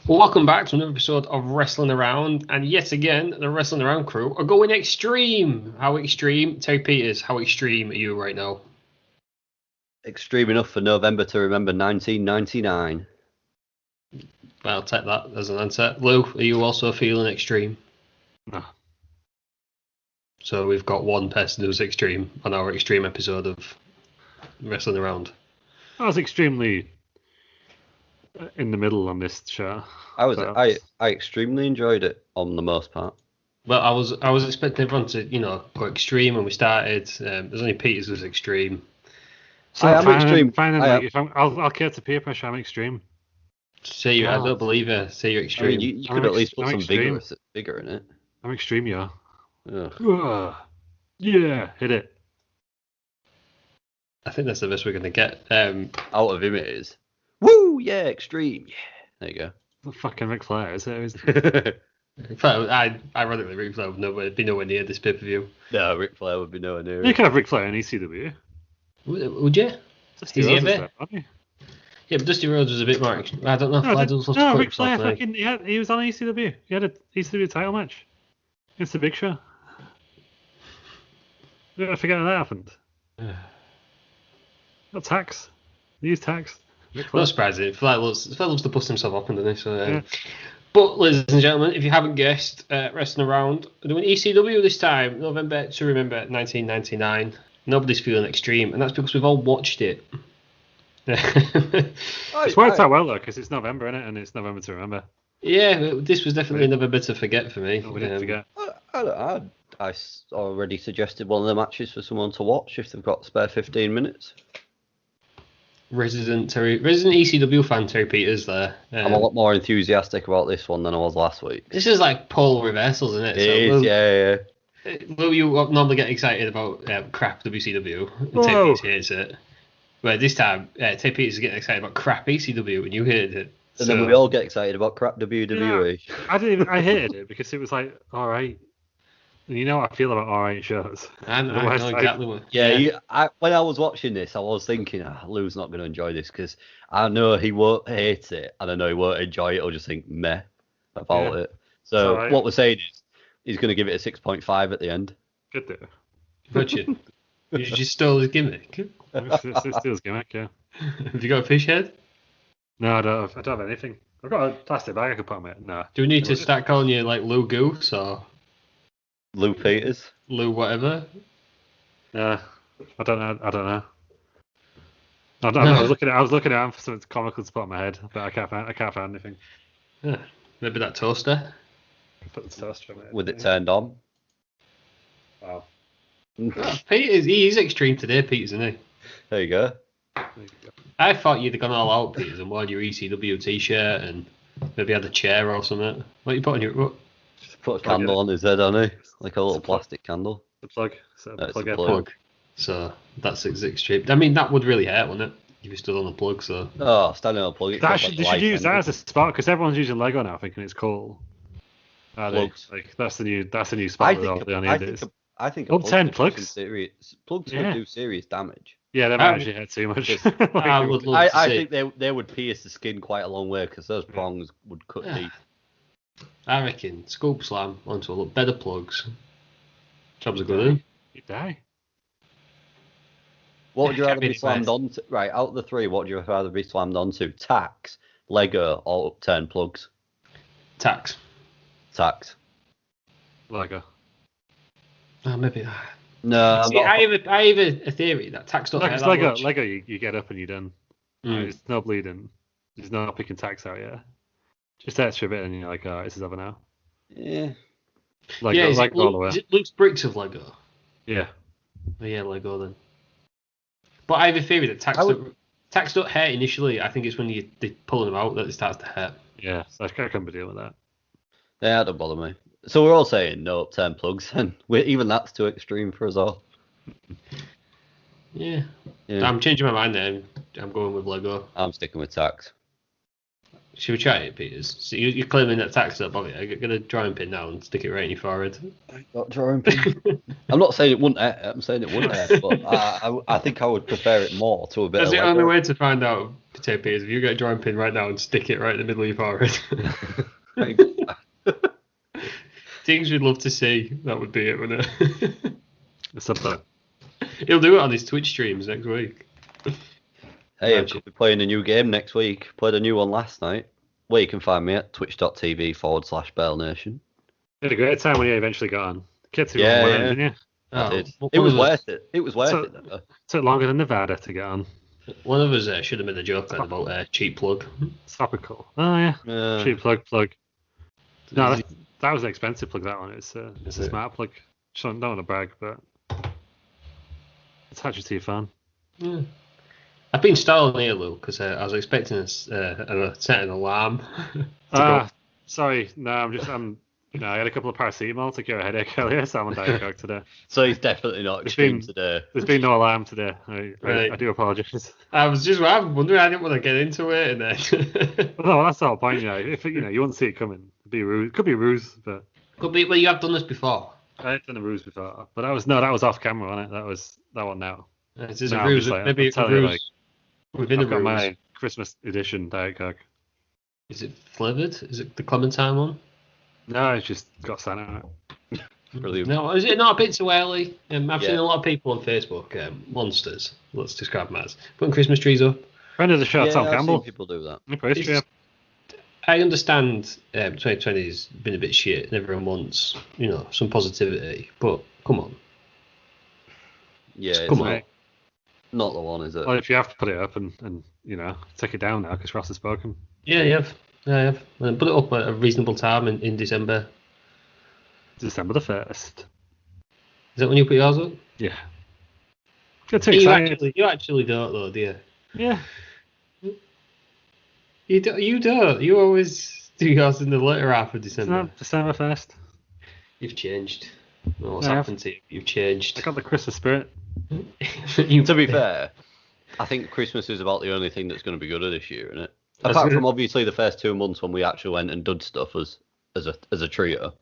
Well, welcome back to another episode of Wrestling Around, and yet again, the Wrestling Around crew are going extreme. How extreme? Terry Peters, how extreme are you right now? Extreme enough for November to remember 1999. Well, I'll take that as an answer. Lou, are you also feeling extreme? No. So we've got one person who's extreme on our extreme episode of Wrestling Around. I was extremely in the middle on this show. I extremely enjoyed it on the most part. Well, I was expecting everyone to go extreme when we started. There's only Peters who's extreme. So I am extreme. I'll care to peer pressure. I'm extreme. Say you, I don't believe it. Say you're I extreme. mean, you could at least put some vigor in it. I'm extreme, yeah. Ugh. Yeah, hit it. I think that's the best we're going to get. Out of him it is. Woo! Yeah, extreme. Yeah. There you go. The fucking Ric Flair, is it? In fact, ironically, Ric Flair would be nowhere near this pay-per-view. No, Ric Flair would be nowhere near You it. could have Ric Flair in ECW. Would you? Dusty Is he Rhodes a was bit? there, wasn't he? Yeah, but Dusty Rhodes was a bit more. I don't know. No, Ric Flair fucking he was on ECW. He had an ECW title match against the Big Show. You gotta forget that happened. Got tax. They used tax. Not surprising. Flair loves to bust himself up, doesn't he? So, Yeah. But, ladies and gentlemen, if you haven't guessed, Wrestling Around, we're doing ECW this time, November to remember 1999. Nobody's feeling extreme, and that's because we've all watched it. It's worked out well though, because it's November, innit? And it's November to remember. Yeah, this was definitely November to forget for me. No, we didn't forget. I already suggested one of the matches for someone to watch if they've got spare 15 minutes. Resident ECW fan Terry Peters there. I'm a lot more enthusiastic about this one than I was last week. This is like pole reversals, isn't it? It is, yeah. Will you normally get excited about crap WCW? And Whoa. Terry Peters hates it. But this time, Terry Peters is getting excited about crap ECW and you hated it. And then we all get excited about crap WWE. Yeah, I hated it because it was like, alright. And you know how I feel about alright shows. I know exactly what. When I was watching this, I was thinking, Lou's not going to enjoy this because I know he won't hate it and I know he won't enjoy it or just think meh about it. So right. what we're saying is he's going to give it a 6.5 at the end. Good there. Richard, you just stole his gimmick. It's still his gimmick, yeah. Have you got a fish head? No, I don't have anything. I've got a plastic bag I could put on it. No. Do we need to start calling you like Lou Goose or Lou Peters. Lou whatever? No, I don't know. I was looking at for something comical to put on my head, but I can't find anything. Yeah, maybe that toaster. Put the toaster on it. With it turned on. Wow. Peters, he's extreme today, Peters, isn't he? There you go. I thought you'd have gone all out, Peters, and worn your ECW t-shirt and maybe had a chair or something. What you put on your... Just put a candle on his head, hasn't he? Like a little plastic candle. The plug. plug. So that's extreme. I mean, that would really hurt, wouldn't it? If you stood on the plug, so... Oh, standing on a plug. They should use that as a spot, because everyone's using Lego now thinking it's cool. Plugs. Like, that's the new spot with all the on I think up 10 plugs. Plugs would do serious damage. Yeah, they might actually hurt too much. I would love to I see. think they would pierce the skin quite a long way because those prongs would cut deep. I reckon scoop slam onto a bed of plugs. Jobs are good, eh? You die. What would you rather Can't be be slammed onto? Right, out of the three, what would you rather be slammed onto? Tacks, Lego, or upturned plugs? Tax. Tacks. Lego. Maybe. No, See, I have a theory that tax don't hurt that much. Lego, you get up and you're done. There's no bleeding. There's no picking tacks out yet. Just extra bit and you're like, oh, this is over now. Yeah. Lego, is all the way. it Luke's bricks of Lego? Yeah. Oh, yeah, Lego then. But I have a theory that tax don't hurt initially. I think it's when they're pulling them out that it starts to hurt. Yeah, so I can't deal with that. Yeah, that don't bother me. So we're all saying no upturned plugs, and even that's too extreme for us all. Yeah. I'm changing my mind then. I'm going with Lego. I'm sticking with tacks. Should we try it, Peters? So you're claiming that tax up, are you? Get a drawing pin now and stick it right in your forehead. Got drawing pin. I'm not saying it wouldn't hurt. I'm saying it wouldn't hurt, but I think I would prefer it more to a bit. That's of the only way to find out, Potato Peters. If you get a drawing pin right now and stick it right in the middle of your forehead. Things we'd love to see. That would be it, wouldn't it? It's up there. He'll do it on his Twitch streams next week. Hey, I could be playing a new game next week. Played a new one last night. Where you can find me at twitch.tv/BellNation. You had a great time when you eventually got on. Kids who Yeah, won, yeah. didn't you? I did. It was worth it. It was worth it. Though. Took longer than Nevada to get on. One of us should have made a joke then about cheap plug. It's topical. Oh yeah. Cheap plug. No, that was an expensive plug. That one. It's a smart plug. I don't want to brag, but it's actually too fun. Yeah. I've been stalling here, Lou, because I was expecting a set an alarm. Sorry. No, I had a couple of paracetamol to cure a headache earlier, so I'm on Diet Coke today. So he's definitely not extreme today. There's been no alarm today. I do apologise. I'm wondering, I didn't want to get into it, and then. No, that's the whole point. If you wouldn't see it coming, it'd be a ruse. Could be a ruse, but. Could be, but you have done this before. I've done a ruse before, but that was off camera, wasn't it? That one now. It's just a ruse, maybe a ruse within I've a got ruse. my Christmas edition Diet Coke. Is it flavoured? Is it the Clementine one? No, it's just got Santa on it. Brilliant. No, is it not a bit too early? I've seen a lot of people on Facebook, monsters, let's describe them as, putting Christmas trees up. Friend of the show, Tom I've Campbell. seen people do that. I understand 2020 has been a bit shit and everyone wants, some positivity, but come on. Yeah, come on. Not the one, is it? Well, if you have to put it up and take it down now because Ross has spoken. Yeah, you have. Yeah, I have. And put it up at a reasonable time in December. December the 1st. Is that when you put yours up? Yeah. Get too excited. You actually don't, though, do you? Yeah. You don't. You always do yours in the later half of December. December 1st. You've changed. What's happened to you? You've changed. I got the Christmas spirit. To be fair, I think Christmas is about the only thing that's going to be good this year, isn't it? Apart from obviously the first 2 months when we actually went and did stuff as a trio.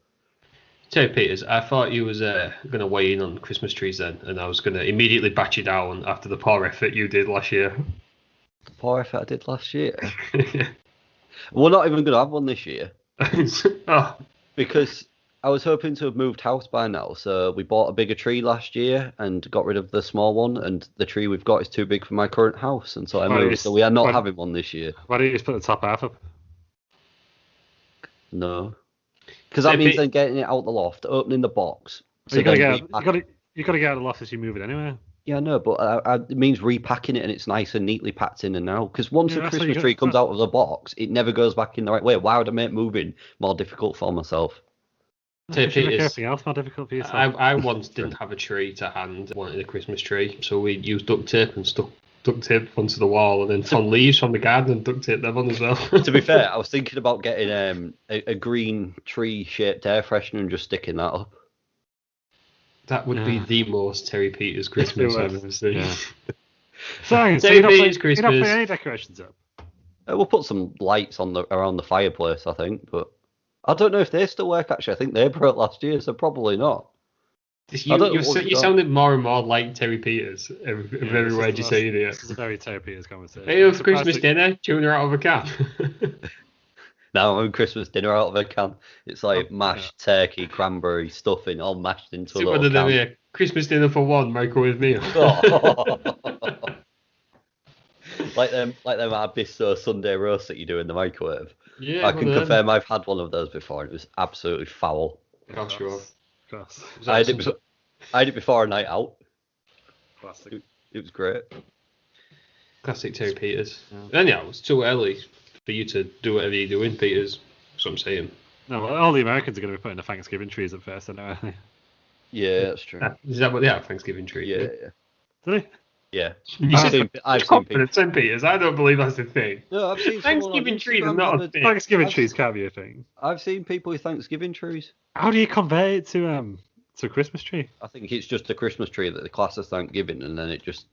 Terry Peters, I thought you was going to weigh in on Christmas trees then, and I was going to immediately bat you down after the poor effort you did last year. The poor effort I did last year? We're not even going to have one this year. Oh. Because I was hoping to have moved house by now, so we bought a bigger tree last year and got rid of the small one, and the tree we've got is too big for my current house, and so I moved, so we are not having one this year. Why don't you just put the top half up? No. Because that means then getting it out the loft, opening the box. So you got to get out of the loft as you move it anyway. Yeah, no, but it means repacking it and it's nice and neatly packed in and out. Because once a Christmas tree comes out of the box, it never goes back in the right way. Why would I make moving more difficult for myself? Everything else more difficult for yourself. I once didn't have a tree to hand, wanted a Christmas tree, so we used duct tape and stuck duct tape onto the wall, and then found leaves from the garden and duct tape them on as well. To be fair, I was thinking about getting a green tree-shaped air freshener and just sticking that up. That would be the most Terry Peters Christmas I've ever seen. Yeah. So Terry Peters Christmas. You're not putting any decorations up? We'll put some lights around the fireplace, I think, but I don't know if they still work, actually. I think they broke last year, so probably not. You sounded more and more like Terry Peters every word you say here. This is a very Terry Peters conversation. Hey, for Christmas dinner, tuna out of a can. Now I'm having Christmas dinner out of a can. It's like mashed turkey, cranberry, stuffing, all mashed into a little can. Here. Christmas dinner for one, microwave meal. Like them Abisso Sunday roast that you do in the microwave. Yeah, I can confirm I've had one of those before, and it was absolutely foul. Oh, sure. I had it before a night out. Classic. It was great. Classic Terry Peters. Yeah. Anyhow, it's too early for you to do whatever you're doing, Peters. That's what I'm saying. No, well, all the Americans are going to be putting the Thanksgiving trees up first, aren't they? Yeah, that's true. Is that what they have, Thanksgiving tree? Yeah. Do they? Yeah. I've seen people. St. Peters. I don't believe that's a thing. No, I've seen Thanksgiving trees are not a thing. Thanksgiving trees can't be a thing. I've seen people with Thanksgiving trees. How do you convert it to a Christmas tree? I think it's just a Christmas tree that the class is Thanksgiving, and then it just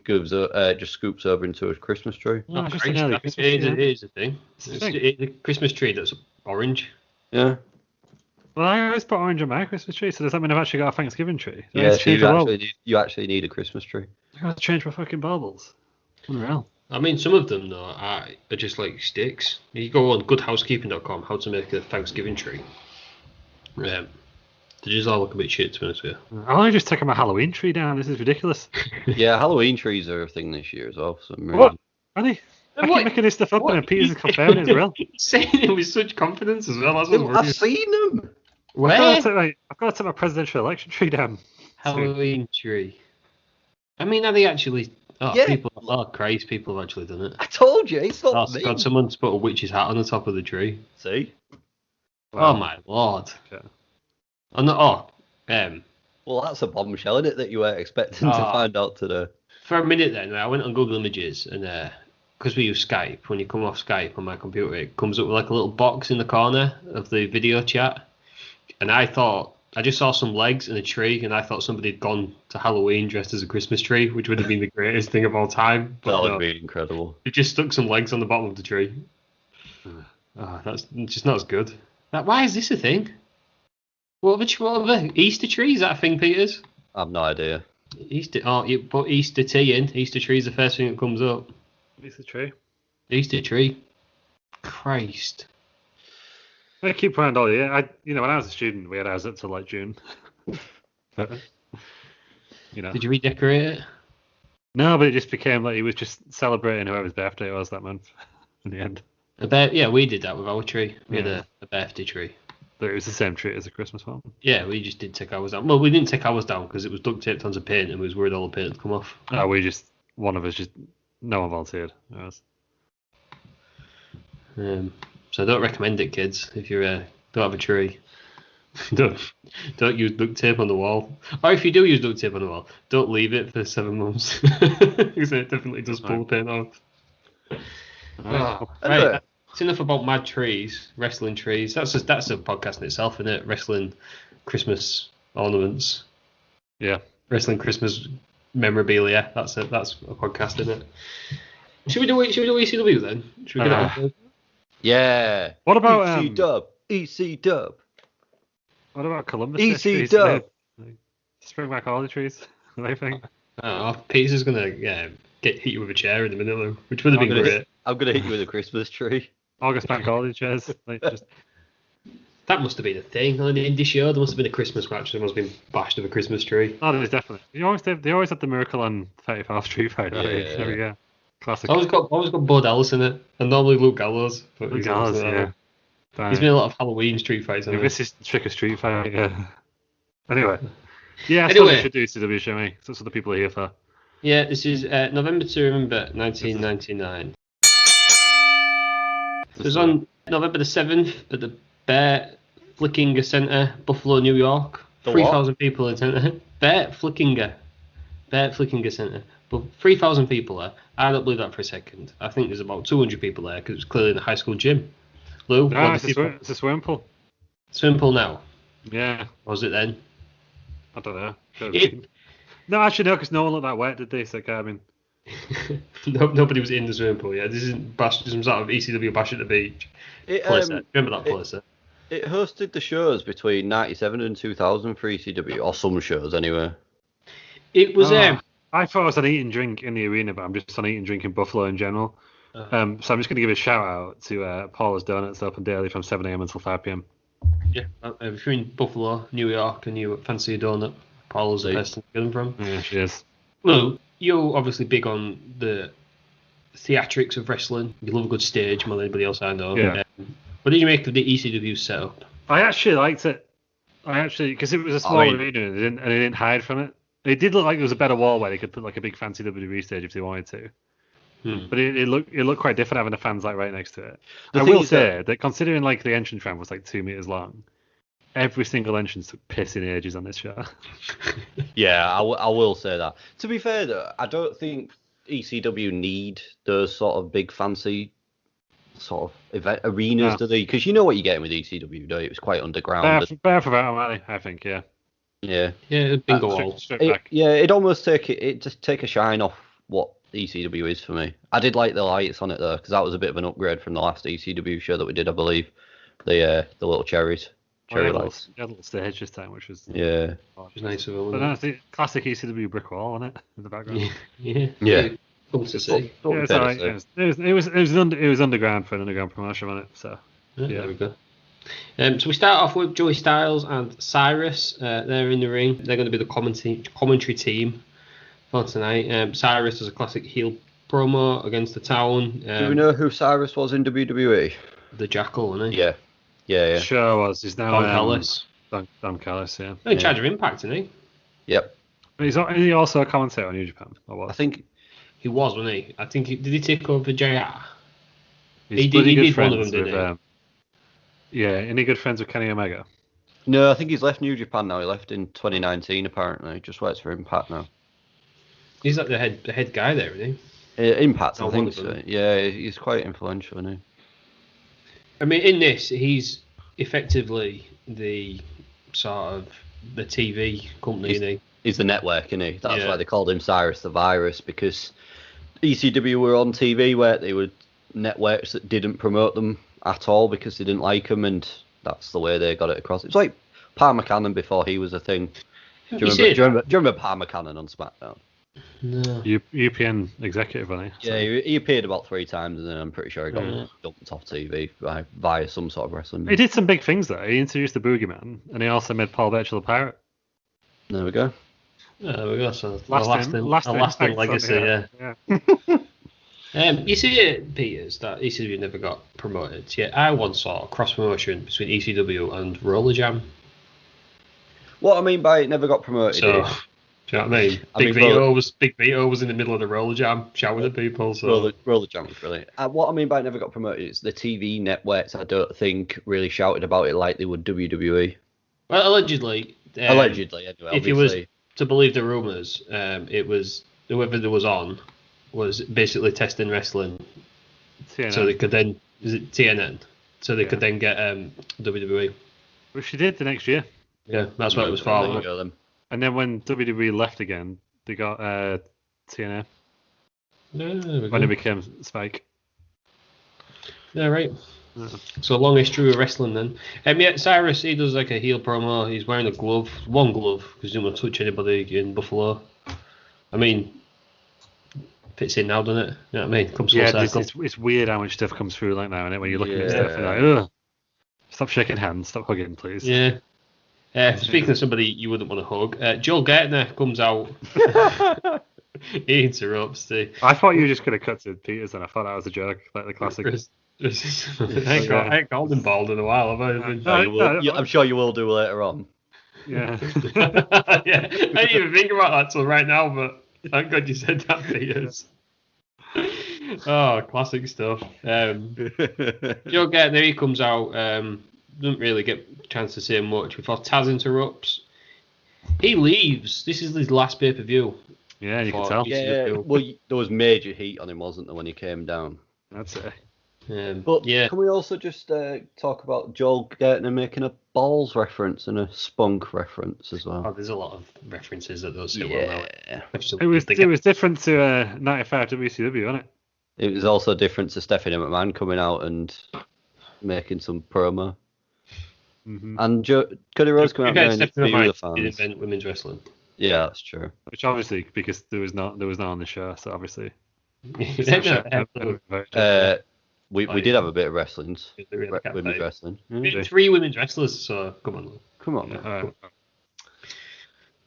goes just scoops over into a Christmas tree. No, it's just Christ, an early it Christmas tree. is a thing. It's a It's thing. the Christmas tree that's orange. Yeah. Well, I always put orange on my Christmas tree, so does that mean I've actually got a Thanksgiving tree? Do I Yeah, need to change the bulb? you actually need a Christmas tree. I gotta change my fucking baubles. Unreal. I mean, some of them though are just like sticks. You go on goodhousekeeping.com, how to make a Thanksgiving tree. They just all look a bit shit, to be honest with you. I'll only just taking my Halloween tree down. This is ridiculous. Yeah, Halloween trees are a thing this year as well. For some reason. What? Are they? I What? keep making this stuff up and Peter's confirming it's real. Saying it with such confidence as well. That's what's I've worrying. seen them. Where? I've got to take my presidential election tree down. Halloween tree. I mean, are they actually? Oh, Yeah. Christ, people have actually done it. I told you, it's not me. God, someone's put a witch's hat on the top of the tree. See? Oh my lord. Okay. Well, that's a bombshell, isn't it, that you weren't expecting to find out today? for a minute then, I went on Google Images and because we use Skype, when you come off Skype on my computer, it comes up with like a little box in the corner of the video chat. And I just saw some legs and a tree, and I thought somebody had gone to Halloween dressed as a Christmas tree, which would have been the greatest thing of all time. But That would be incredible. it just stuck some legs on the bottom of the tree. That's just not as good. Why is this a thing? What other Easter tree? Is that a thing, Peters? I have no idea. Easter. Oh, you put Easter tea in. Easter tree is the first thing that comes up. It's a tree. Easter tree. Christ. I keep around all year. When I was a student, we had ours up till like June. But, Did you redecorate it? No, but it just became like he was just celebrating whoever's birthday it was that month. In the end, we did that with our tree. We had a birthday tree. but it was the same tree as the Christmas one. Yeah, we just did take ours down. Well, we didn't take ours down because it was duct taped onto paint, and we was worried all the paint would come off. One of us no one volunteered. It was. So I don't recommend it, kids. If you don't have a tree, don't use duct tape on the wall. Or if you do use duct tape on the wall, don't leave it for 7 months because it definitely does pull the paint off. Right, it's enough about mad trees, wrestling trees. That's a podcast in itself, isn't it? Wrestling Christmas ornaments. Yeah. Wrestling Christmas memorabilia. That's a podcast, isn't it? Should we do ECW then? Should we get it? Yeah. What about EC Dub? What about Columbus? EC Dub. Spring back all the trees. I think. Peter's gonna hit you with a chair in the middle, which would have been great. I'm gonna hit you with a Christmas tree. August bank holiday chairs. That must have been a thing on the indie show. There must have been a Christmas match. There must have been bashed of a Christmas tree. Oh, there's definitely. They always had the Miracle on 34th Street Fight. Every year. Classic. Always got Bud Ellis in it, and normally Luke Gallows. Luke Gallows, yeah. He's been a lot of Halloween street fights. This is Trick or Street Fight. Yeah. Anyway. Yeah, I suppose we should do ECW, shall we? That's what the people are here for. Yeah, this is November to Remember 1999. It was on November the 7th at the Bear Flickinger Centre, Buffalo, New York. 3,000 people attended. Bear Flickinger Centre. But 3,000 people there. I don't believe that for a second. I think there's about 200 people there because it was clearly in a high school gym. Lou? It's a swimming pool. Swimming pool now? Yeah. Or was it then? I don't know. No, actually, no, because no one looked that wet, did they? So, I mean... Nobody was in the swimming pool. Yeah, this isn't some sort of ECW bash at the beach. Remember that place? It hosted the shows between 97 and 2000 for ECW, or some shows anyway. It was. I thought I was on Eat and Drink in the arena, but I'm just on Eat and Drink in Buffalo in general. So I'm just going to give a shout out to Paula's Donuts open daily from 7 a.m. until 5 p.m. Yeah, if you're in Buffalo, New York, and you fancy a donut, Paula's the best to get them from. Yeah, she is. Well, you're obviously big on the theatrics of wrestling. You love a good stage more than anybody else I know. Yeah. What did you make of the ECW setup? I actually liked it. Because it was a small arena and they didn't hide from it. It did look like there was a better wall where they could put like a big fancy WWE stage if they wanted to. But it looked quite different having the fans like right next to it. I will say that considering like the entrance ramp was like 2 meters long, every single entrance took pissing ages on this show. Yeah, I will say that. To be fair though, I don't think ECW need those sort of big fancy sort of event arenas, do they? Because you know what you're getting with ECW, don't you? It's quite underground. Bear for that, aren't they? I think, yeah. Yeah, bingo wall. It'd almost take a shine off what ECW is for me. I did like the lights on it though, because that was a bit of an upgrade from the last ECW show that we did, I believe. The little cherry lights. Yeah, little stage this time, which was Which was nice of it. But no, it's the classic ECW brick wall, wasn't it, in the background? Yeah. Cool to see. Yeah, it's all right. It was underground for an underground promotion, wasn't it? So yeah, there we go. So we start off with Joey Styles and Cyrus. They're in the ring. They're going to be the commentary team for tonight. Cyrus is a classic heel promo against the town. Do we know who Cyrus was in WWE? The Jackal, isn't he? Yeah. Sure was. He's now Don Callis. Don Callis, yeah. In charge of Impact, isn't he? Yep. Is he also a commentator on New Japan? Or what? I think he was, wasn't he? I think did he take over JR? He did one of them, didn't he? Yeah, any good friends with Kenny Omega? No, I think he's left New Japan now. He left in 2019, apparently. He just works for Impact now. He's like the head guy there, isn't he? Impact, I think so. Yeah, he's quite influential, isn't he? I mean, in this, he's effectively the sort of the TV company, isn't he? He's the network, isn't he? That's why they called him Cyrus the Virus, because ECW were on TV where they were networks that didn't promote them at all because they didn't like them, and that's the way they got it across. It's like Palmer Cannon before he was a thing. Do you remember Palmer Cannon on SmackDown? No. UPN executive, wasn't he? Yeah, he appeared about 3 times, and then I'm pretty sure he got dumped off TV via some sort of wrestling. He did some big things though. He introduced the Boogeyman, and he also made Paul Burchill a pirate. There we go. There we go. So lasting legacy, yeah. You see it, Peters, that ECW never got promoted. Yeah, I once saw a cross promotion between ECW and Roller Jam. What I mean by it never got promoted is... Do you know what I mean? Big Vito was in the middle of the Roller Jam shouting at people. So Roller Jam was brilliant. What I mean by it never got promoted is the TV networks, I don't think, really shouted about it like they would WWE. Well, allegedly, anyway. If you was to believe the rumours, it was whoever there was on was basically testing wrestling, TNN. So they could then TNN, so they could then get WWE. Which she did the next year. Yeah, that's what it was for. And then when WWE left again, they got TNA. When it became Spike. Yeah, right. Yeah. So long history of wrestling then. Yeah, Cyrus, he does like a heel promo. He's wearing one glove, because he didn't want to touch anybody in Buffalo. I mean, fits in now, doesn't it? You know what I mean? Comes full circle. It's weird how much stuff comes through like now, isn't it? When you look at stuff and like, ugh. Stop shaking hands, stop hugging, please. Yeah. Speaking of somebody you wouldn't want to hug, Joel Gertner comes out. He interrupts. I thought you were just going to cut to Peters, and I thought that was a joke, like the classic. I ain't called him bald in a while, have I? I'm sure you will do later on. Yeah. I didn't even think about that till right now, but thank God you said that, Peters. Oh, classic stuff. Joe Gertner, he comes out. Doesn't really get a chance to say much before Taz interrupts. He leaves. This is his last pay-per-view. Yeah, you can tell. Yeah, well, there was major heat on him, wasn't there, when he came down? That's it. But can we also just talk about Joel Gertner making a balls reference and a spunk reference as well? Oh, there's a lot of references that those sit well now. It was different to 95 WCW, wasn't it? It was also different to Stephanie McMahon coming out and making some promo. Mm-hmm. And Cody Rhodes coming out there and interview the fans. Did invent women's wrestling. Yeah, that's true. Which obviously, because there was not on the show, so obviously. We did have a bit of wrestling. Women's wrestling. 3 women's wrestlers, so come on. Yeah,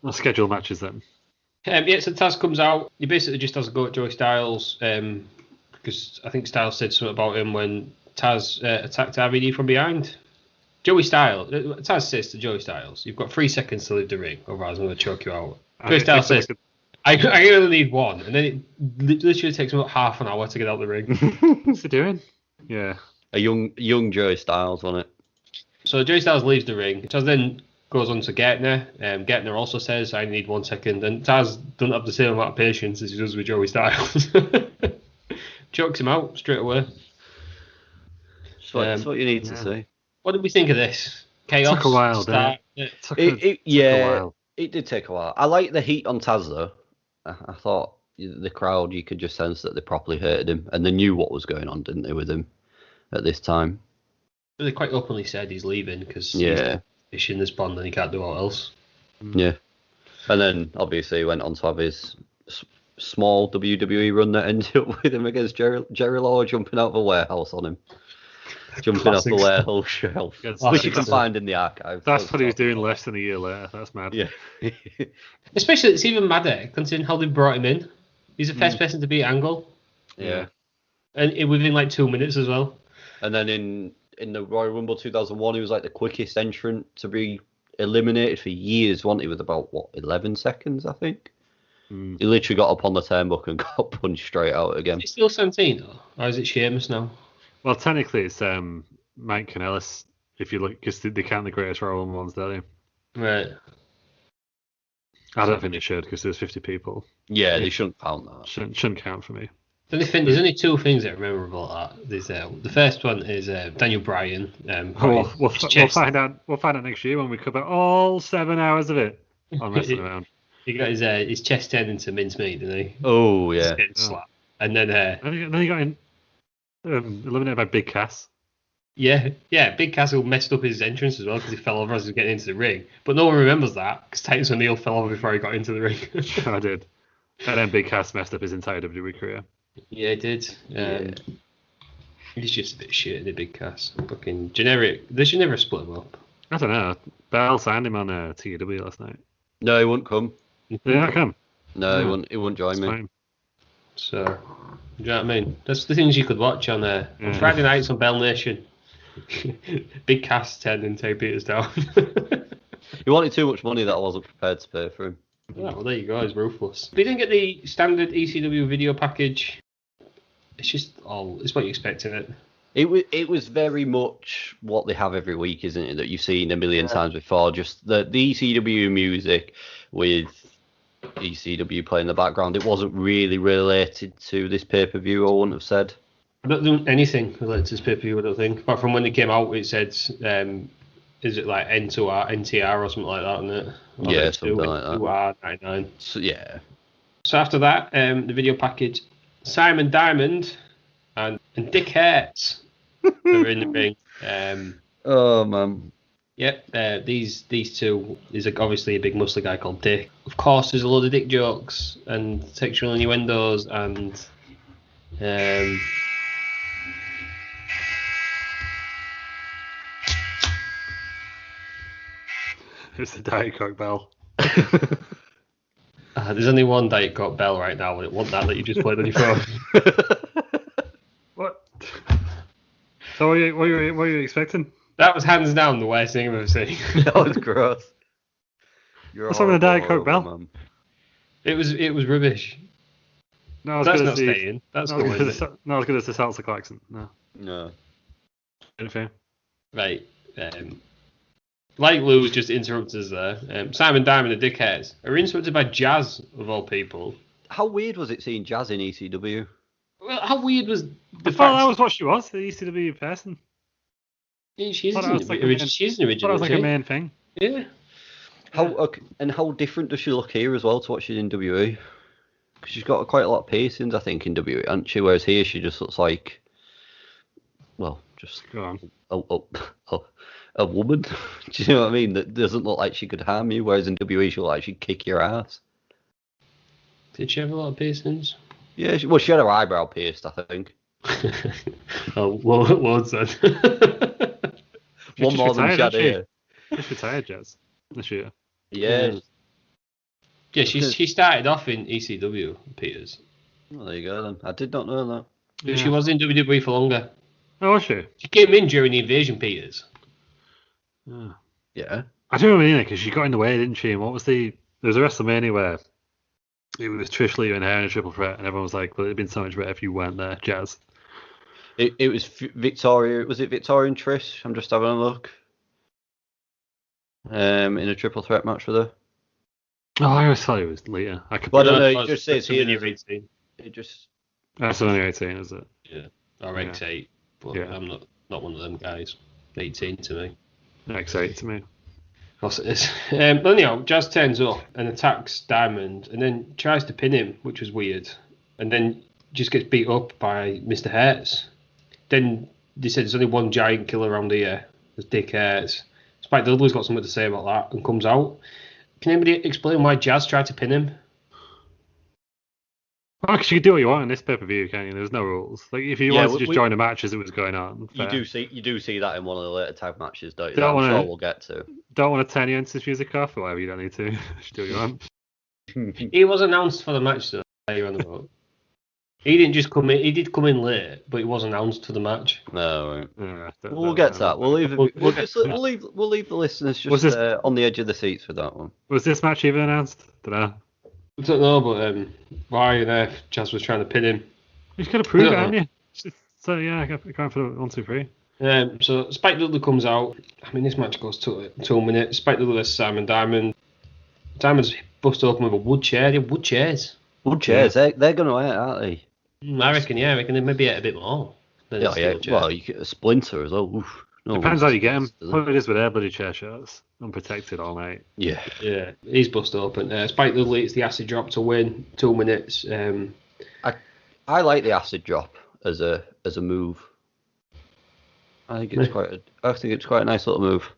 I'll schedule matches then. So Taz comes out. He basically just has a go at Joey Styles, because I think Styles said something about him when Taz attacked RVD from behind. Taz says to Joey Styles, "You've got 3 seconds to leave the ring, otherwise I'm going to choke you out." Joey Styles says, I only need 1, and then it literally takes about half an hour to get out the ring. What's he doing? Yeah. A young Joey Styles on it. So Joey Styles leaves the ring. Taz then goes on to Gertner. Gertner also says, "I need 1 second." And Taz doesn't have the same amount of patience as he does with Joey Styles. Chokes him out straight away. That's what you need to see. What did we think of this? Chaos. It took a while, didn't it? It took a while. It did take a while. I like the heat on Taz though. I thought, the crowd, you could just sense that they properly hated him, and they knew what was going on, didn't they, with him at this time? They quite openly said he's leaving because he's in this bond and he can't do what else. Yeah. And then obviously he went on to have his small WWE run that ended up with him against Jerry Lawler jumping out of a warehouse on him. Jumping off the warehouse shelf, which you can find in the archive. That's what he was doing less than a year later. That's mad. Yeah. Especially, it's even madder considering how they brought him in. He's the first person to beat Angle. Yeah. And within like 2 minutes as well. And then in the Royal Rumble 2001, he was like the quickest entrant to be eliminated for years, wasn't he? With about 11 seconds, I think. He literally got up on the turnbuckle and got punched straight out again. Is it still Santino, or is it Sheamus now? Well, technically, it's Mike Kanellis, if you look, because they count the greatest Royal Rumble ones, don't they? Right. I don't think they should, because there's 50 people. Yeah, they shouldn't count that. Shouldn't count for me. There's only two things that are memorable about that. There's, the first one is Daniel Bryan. We'll find out. We'll find out next year when we cover all 7 hours of it. I'm messing around. He got his chest turned into mincemeat, didn't he? Oh yeah. And then he got eliminated by Big Cass. Yeah, Big Cass messed up his entrance as well because he fell over as he was getting into the ring. But no one remembers that because Titus O'Neil fell over before he got into the ring. I did. And then Big Cass messed up his entire WWE career. Yeah, it did. He's just a bit shit, isn't he, Big Cass? Fucking generic. They should never split him up. I don't know. Bell signed him on TW last night. No, he wouldn't come. Did he not come? No, he wouldn't join me. Fine. So, do you know what I mean? That's the things you could watch on Friday nights on Bell Nation. Big Cass turning Tay Peters down. He wanted too much money that I wasn't prepared to pay for him. Yeah, well, there you go. He's ruthless. But he didn't get the standard ECW video package. It's just it's what you expect in it. It was very much what they have every week, isn't it? That you've seen a million times before. Just the ECW music with ECW playing in the background. It wasn't really related to this pay-per-view, I wouldn't have said. I don't do anything related to this pay-per-view, I don't think. Apart from when it came out, it said, is it like NTR or something like that, isn't it? Or yeah, something like that. R99. So, yeah. So after that, the video package, Simon Diamond and Dick Hertz are in the ring. Oh, man. Yep, these two is obviously a big muscly guy called Dick. Of course, there's a load of dick jokes and sexual innuendos and it's the Diet Coke bell. There's only one Diet Coke bell right now, and it wasn't that you just played on your phone. What? So what were you expecting? That was hands down the worst thing I've ever seen. That was gross. What's wrong with the Diet Coke bell? Man. It was rubbish. No, that's not staying. That's not as good as the Salsa Klaxon. No. Anything? Right. Like Lou's just interrupted us there. Simon Diamond and Dick Hertz are interrupted by Jazz, of all people. How weird was it seeing Jazz in ECW? Well, how weird was I thought that was what she was, the ECW person. Yeah, she's an original. I thought it was like a main thing. Yeah. How different does she look here as well to what she did in WWE? Because she's got quite a lot of piercings, I think, in WWE, hasn't she? Whereas here she just looks like, well, just a woman. Do you know what I mean? That doesn't look like she could harm you. Whereas in WWE she looked like she'd kick your ass. Did she have a lot of piercings? Yeah, she had her eyebrow pierced, I think. Loads then. One more than she had here. She's retired, Jazz, this year. Yeah. Yeah, she started off in ECW, Peters. Well, there you go then. I did not know that. Yeah. She was in WWE for longer. Oh, was she? She came in during the Invasion, Peters. Oh. Yeah. I do remember because she got in the way, didn't she? And what was there was a WrestleMania where it was Trish, Lita, and her in a triple threat, and everyone was like, well, it'd been so much better if you weren't there, Jazz. It was Victoria. Was it Victoria and Trish? I'm just having a look. In a triple threat match with her. Oh, I always thought it was Lita. I don't know. It just says here. It just. That's only 18, is it? Yeah. Or X8. But I'm not one of them guys. 18 to me. X8 to me. Of course it is. But anyhow, Jazz turns up and attacks Diamond and then tries to pin him, which was weird. And then just gets beat up by Mr. Hertz. Then they said there's only one giant killer around here. There's Dick Hertz. Spike Dudley's got something to say about that and comes out. Can anybody explain why Jazz tried to pin him? Well, because you can do what you want in this pay-per-view, can't you? There's no rules. Like if you wanted to just join a match as it was going on. You do see that in one of the later tag matches, don't you? Don't I'm sure we'll get to. Don't want to turn your entrance music off or whatever. You don't need to. Just do what you want. He was announced for the match though. You're on the boat. He didn't just come in. He did come in late, but he was announced for the match. No, right. We'll get to that. We'll leave the listeners just on the edge of the seats for that one. Was this match even announced? I don't know, but why on earth Jazz was trying to pin him? You just got to prove it, haven't you? So yeah, going for the 1, 2, 3. So Spike Dudley comes out. I mean, this match goes 2 minutes. Spike Dudley versus Simon Diamond. Diamond's busted open with a wood chair. They have wood chairs. Wood chairs, they're going to hurt, aren't they? I reckon they maybe hit a bit more. Yeah. Well, you get a splinter as well. Oof. No, depends how you get them. What it is with their bloody chair shots. Unprotected all night. Yeah. He's busted open. Spike Dudley hits the acid drop to win. 2 minutes. I like the acid drop as a move. I think it's quite a nice little move.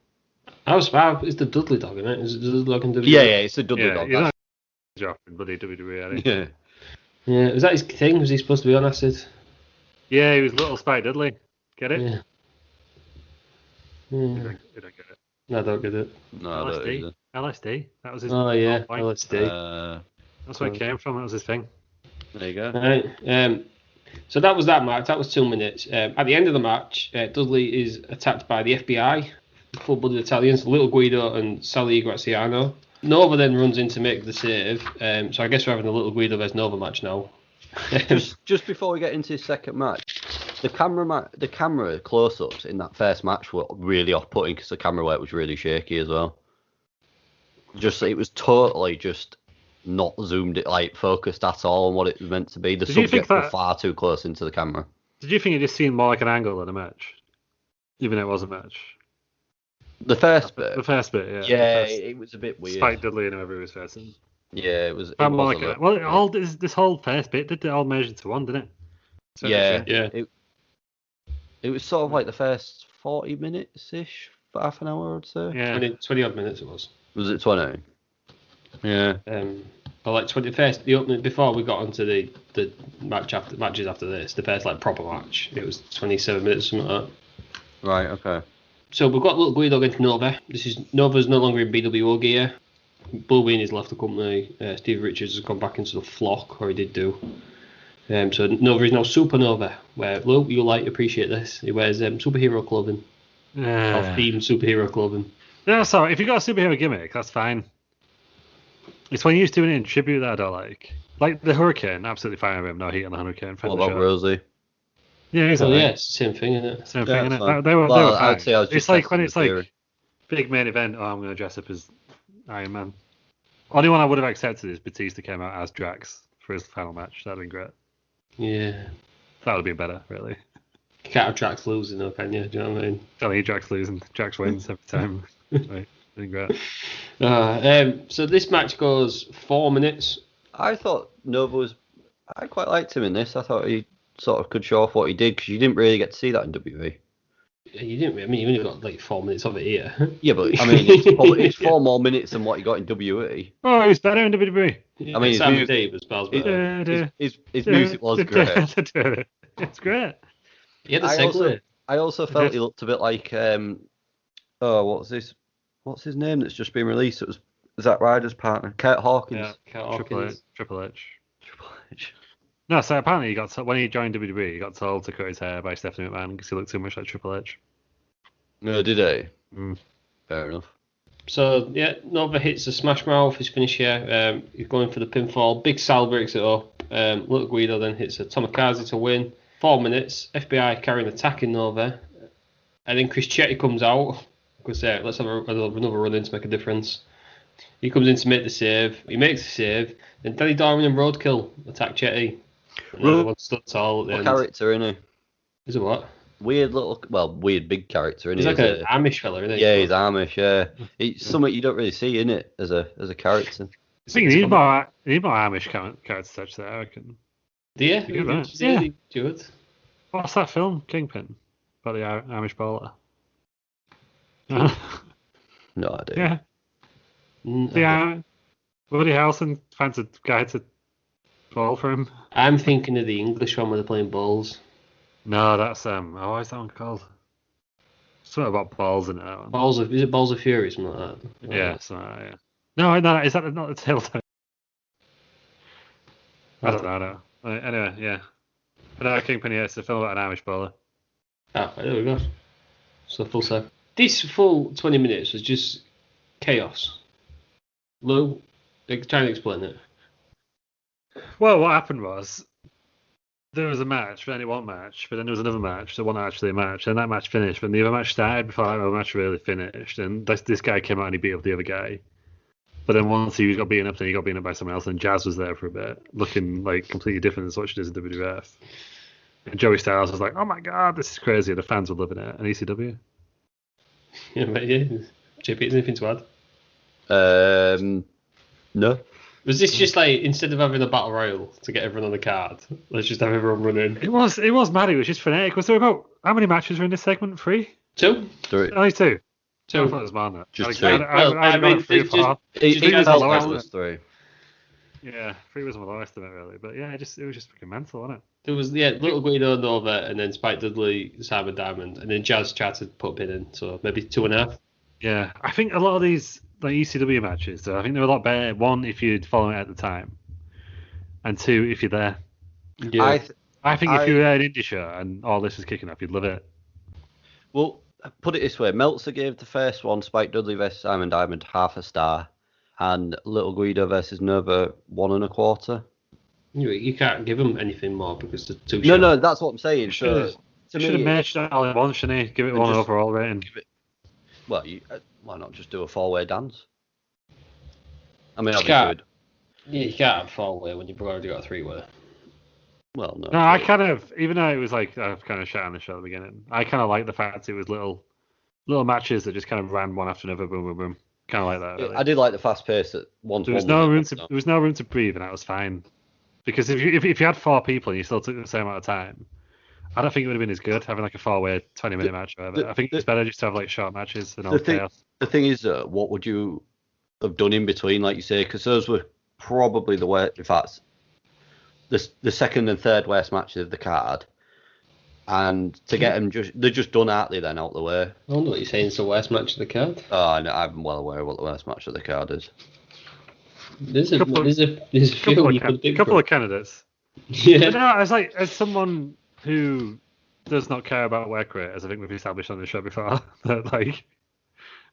It's the Dudley dog, isn't it? Is it the Dudley dog in WWE? Yeah, it's the Dudley dog. He's not dropping bloody WWE. Yeah. Was that his thing? Was he supposed to be on acid? Yeah, he was little Spike Dudley. Get it? Yeah. You don't get it. No, I don't get it. No, I don't either. LSD. That was his. Oh yeah, point. LSD. That's where it came from. That was his thing. There you go. Right. So that was that match. That was 2 minutes. At the end of the match, Dudley is attacked by the FBI, full-blooded Italians, Little Guido and Sally Graziano. Nova then runs in to make the save. So I guess we're having a Little Guido versus Nova match now. just before we get into the second match, the camera close-ups in that first match were really off-putting because the camera work was really shaky as well. It was totally just not zoomed, focused at all on what it was meant to be. The subject was far too close into the camera. Did you think it just seemed more like an angle than a match, even though it was a match? The first bit. Yeah. Yeah, it was a bit weird. Spike Dudley and whoever he was facing. Yeah, it was. This whole first bit did it all measure into one, didn't it? So yeah. It was sort of like the first 40 minutes ish, half an hour, I'd say. Yeah, 20 odd minutes it was. Was it 20? Yeah. Or like 21st, the opening before we got onto the matches after this, the first proper match, it was 27 minutes, something like that. Right. Okay. So we've got Little Guido against Nova. Nova's no longer in BWO gear. Bullbean has left the company. Steve Richards has gone back into the flock, or he did do. So Nova is now Supernova, where Luke, you'll appreciate this. He wears superhero clothing. Or themed superhero clothing. No, sorry. If you got a superhero gimmick, that's fine. It's when you're just doing it in tribute that I don't like. Like the Hurricane, absolutely fine with him. No heat on the Hurricane. What about Rosie? Yeah, exactly. Yeah, it's the same thing, isn't it? Same thing, isn't it? They were fine. I'd say I was just it's like when it's big main event. Oh, I'm going to dress up as Iron Man. Only one I would have accepted is Batista came out as Drax for his final match. That'd been great. Yeah. That would have been better, really. You can't have Drax losing, though, can you? Do you know what I mean? Don't need Drax losing. Drax wins every time. Right. Been great. So this match goes 4 minutes. I thought Nova was. I quite liked him in this. I thought he sort of could show off what he did because you didn't really get to see that in WWE. You didn't. I mean, you only got 4 minutes of it here. Yeah, but I mean, it's 4 more minutes than what you got in WWE. Oh, he was better in WWE. Yeah, I mean, Sammy Dave was better. His music was great. It's great. Yeah, the segue. I also felt he looked a bit like what's his name that's just been released? It was Zack Ryder's partner, Kurt Hawkins. Yeah, Kurt Hawkins. Triple H. No, so apparently when he joined WWE, he got told to cut his hair by Stephanie McMahon because he looked too much like Triple H. No, did he? Fair enough. So, yeah, Nova hits the Smash Mouth, his finish here. He's going for the pinfall. Big Sal breaks it up. Little Guido then hits a Tomikaze to win. 4 minutes. FBI carrying attacking Nova. And then Chris Chetty comes out. Because let's have another run in to make a difference. He comes in to make the save. He makes the save. Then Danny Darwin and Roadkill attack Chetty. What character, isn't he? Is it what? weird big character. He's like an Amish fella, isn't he? Yeah, he's Amish. Yeah, it's something you don't really see in it as a character. I think you need more Amish character touch there, I reckon. Yeah, do it. What's that film, Kingpin, about the Amish bowler? No idea. Yeah. Woody Harrelson finds a guy to bowl for him. I'm thinking of the English one where they're playing bowls. No, that's what is that one called? Something about balls in it. That one. Is it Balls of Fury? Something like that. Yeah, something like that, yeah. No, is that not the Telltale? I don't know. Anyway, yeah. But no, Kingpin, yeah, it's a film about an Amish bowler. Ah, there we go. So full circle. This full 20 minutes was just chaos. Lou, try and explain it. Well, what happened was there was a match, then it wasn't a match, but then there was another match that wasn't actually a match, and that match finished, but the other match started before that other match really finished, and this guy came out and he beat up the other guy. But then once he got beaten up, then he got beaten up by someone else, and Jazz was there for a bit, looking like completely different than what she does in WWF. And Joey Styles was like, "Oh my god, this is crazy!" And the fans were loving it. And ECW. Yeah, mate, yeah. JP, is anything to add? No. Was this just like, instead of having a battle royal to get everyone on the card, let's just have everyone running? It was mad. It was just frenetic. Was there about how many matches were in this segment? 3? 2? 3. Only 2. I thought it was more than that. Just 3. I mean, 3 or 4. It was 3. Yeah, 3 was my lowest of it really, but yeah, it was just freaking mental, wasn't it? There was Little Guido and Nova, and then Spike Dudley, Simon Diamond, and then Jazz tried to put a pin in, so maybe 2.5. Yeah, I think a lot of these like ECW matches, I think they're a lot better. 1, if you'd follow it at the time, and 2, if you're there. Yeah. I think if you were at an indie show and all this was kicking off, you'd love it. Well, put it this way: Meltzer gave the first one, Spike Dudley versus Simon Diamond, 0.5 star, and Little Guido versus Nova, 1.25. You can't give them anything more because they're too short. No, that's what I'm saying. Should have matched it all at once, shouldn't he? Give it 1 overall rating. Well, why not just do a 4-way dance? I mean, obviously. Yeah, you can't have 4-way when you've already got a 3-way. Well, no. No, I kind of, even though it was like, I've kind of shot on the show at the beginning, I kind of like the fact it was little matches that just kind of ran one after another, boom, boom, boom. Kind of like that. Really. I did like the fast pace at once. There was no room to breathe, and that was fine. Because if you had 4 people and you still took the same amount of time, I don't think it would have been as good having like a 4-way 20-minute match. Or whatever. I think it's better just to have like short matches and all chaos. The thing is, what would you have done in between, like you say? Because those were probably the worst. In fact, the second and third worst matches of the card, and to get them they're just done, aren't they? Then out the way. I wonder what you're saying. It's the worst match of the card. Oh, no, I'm well aware of what the worst match of the card is. There's a couple of candidates. Yeah. But no, it's like, as someone who does not care about work rate, as I think we've established on the show before, that like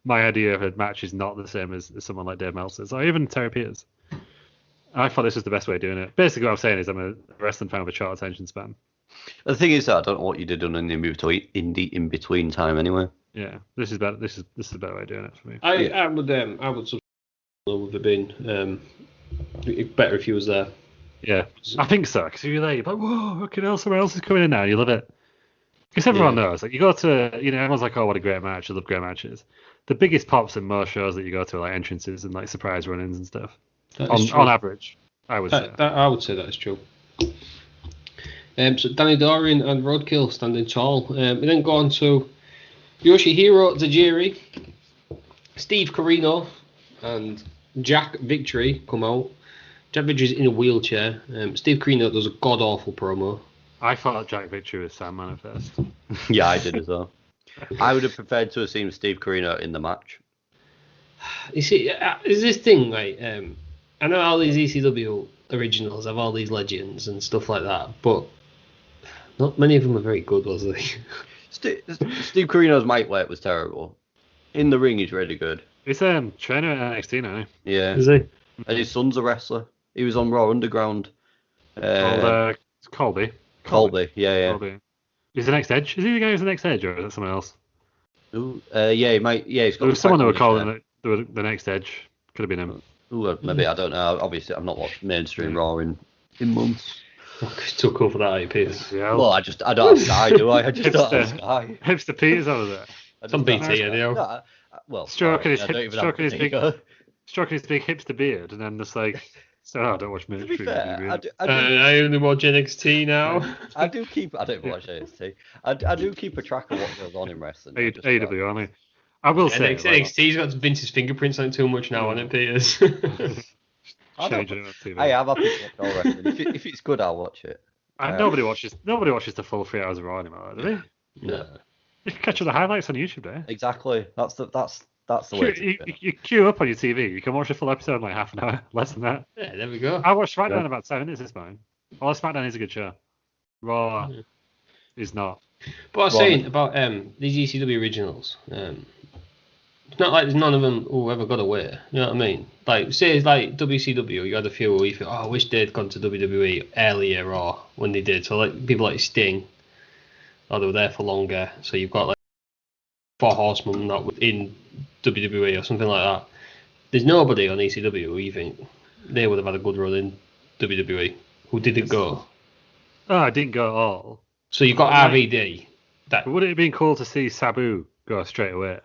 my idea of a match is not the same as someone like Dave Meltzer's or even Terry Peters. I thought this was the best way of doing it. Basically, what I'm saying is I'm a wrestling fan with a short attention span. The thing is, I don't know what you did on in the in between time anyway. Yeah, this is better. This is a better way of doing it for me. I would subscribe with it being better if he was there. Yeah, I think so. Because if you're there, you're like, whoa, okay, someone else is coming in now. You love it. Because everyone knows. Like, you go to, everyone's like, oh, what a great match. I love great matches. The biggest pops in most shows that you go to are like entrances and like surprise run-ins and stuff. On average, I would say. I would say that is true. So Danny Dorian and Roadkill standing tall. We then go on to Yoshihiro Tajiri, Steve Corino, and Jack Victory come out. Jack Victory's in a wheelchair. Steve Corino does a god awful promo. I thought Jack Victory was Sandman at first. Yeah, I did as well. I would have preferred to have seen Steve Corino in the match. You see, is this thing like I know all these ECW originals have all these legends and stuff like that, but not many of them are very good, was they? Steve Corino's mic work was terrible. In the ring, he's really good. He's trainer at NXT now. Yeah. Is he? And his son's a wrestler. He was on Raw Underground. Colby. Yeah. Colby. He's the next Edge. Is he the guy who's the next Edge, or is it someone else? Ooh, yeah, he might. Yeah, he's got. There was someone that were calling the next Edge. Could have been him. Ooh, maybe I don't know. Obviously, I've not watched mainstream Raw in months. Too cool for that, Peters. Yeah. Well, I don't have Sky, do I? I just don't have Hipster, Sky. Hipster Peters over there. It's on BT, anyhow. No, well, Stroking his I don't even have stroking his big BT. stroking his big hipster beard, and then just like, so I don't watch To be military. fair, I only watch NXT now. I do keep. I don't watch AST. I do keep a track of what goes on in wrestling. AW only. I will say NXT's got Vince's fingerprints on it too much now, on it, Peters. I have picked up all wrestling. If it's good, I'll watch it. Nobody watches the full 3 hours of Raw anymore, do they? No. You can catch all the highlights on YouTube there. Exactly. That's the way. You queue up on your TV. You can watch a full episode in like half an hour, less than that. Yeah, there we go. I watched SmackDown about 7 minutes this morning. Well, SmackDown is a good show. Raw is not. But I was saying about these ECW originals, it's not like there's none of them who ever got away. You know what I mean? Like, say it's like WCW, you had a few where you think, oh, I wish they'd gone to WWE earlier or when they did. So like people like Sting, they were there for longer. So you've got like 4 Horsemen not in WWE or something like that. There's nobody on ECW who you think they would have had a good run in WWE who didn't go. Oh, I didn't go at all. So you've got RVD. But would it have been cool to see Sabu go straight away?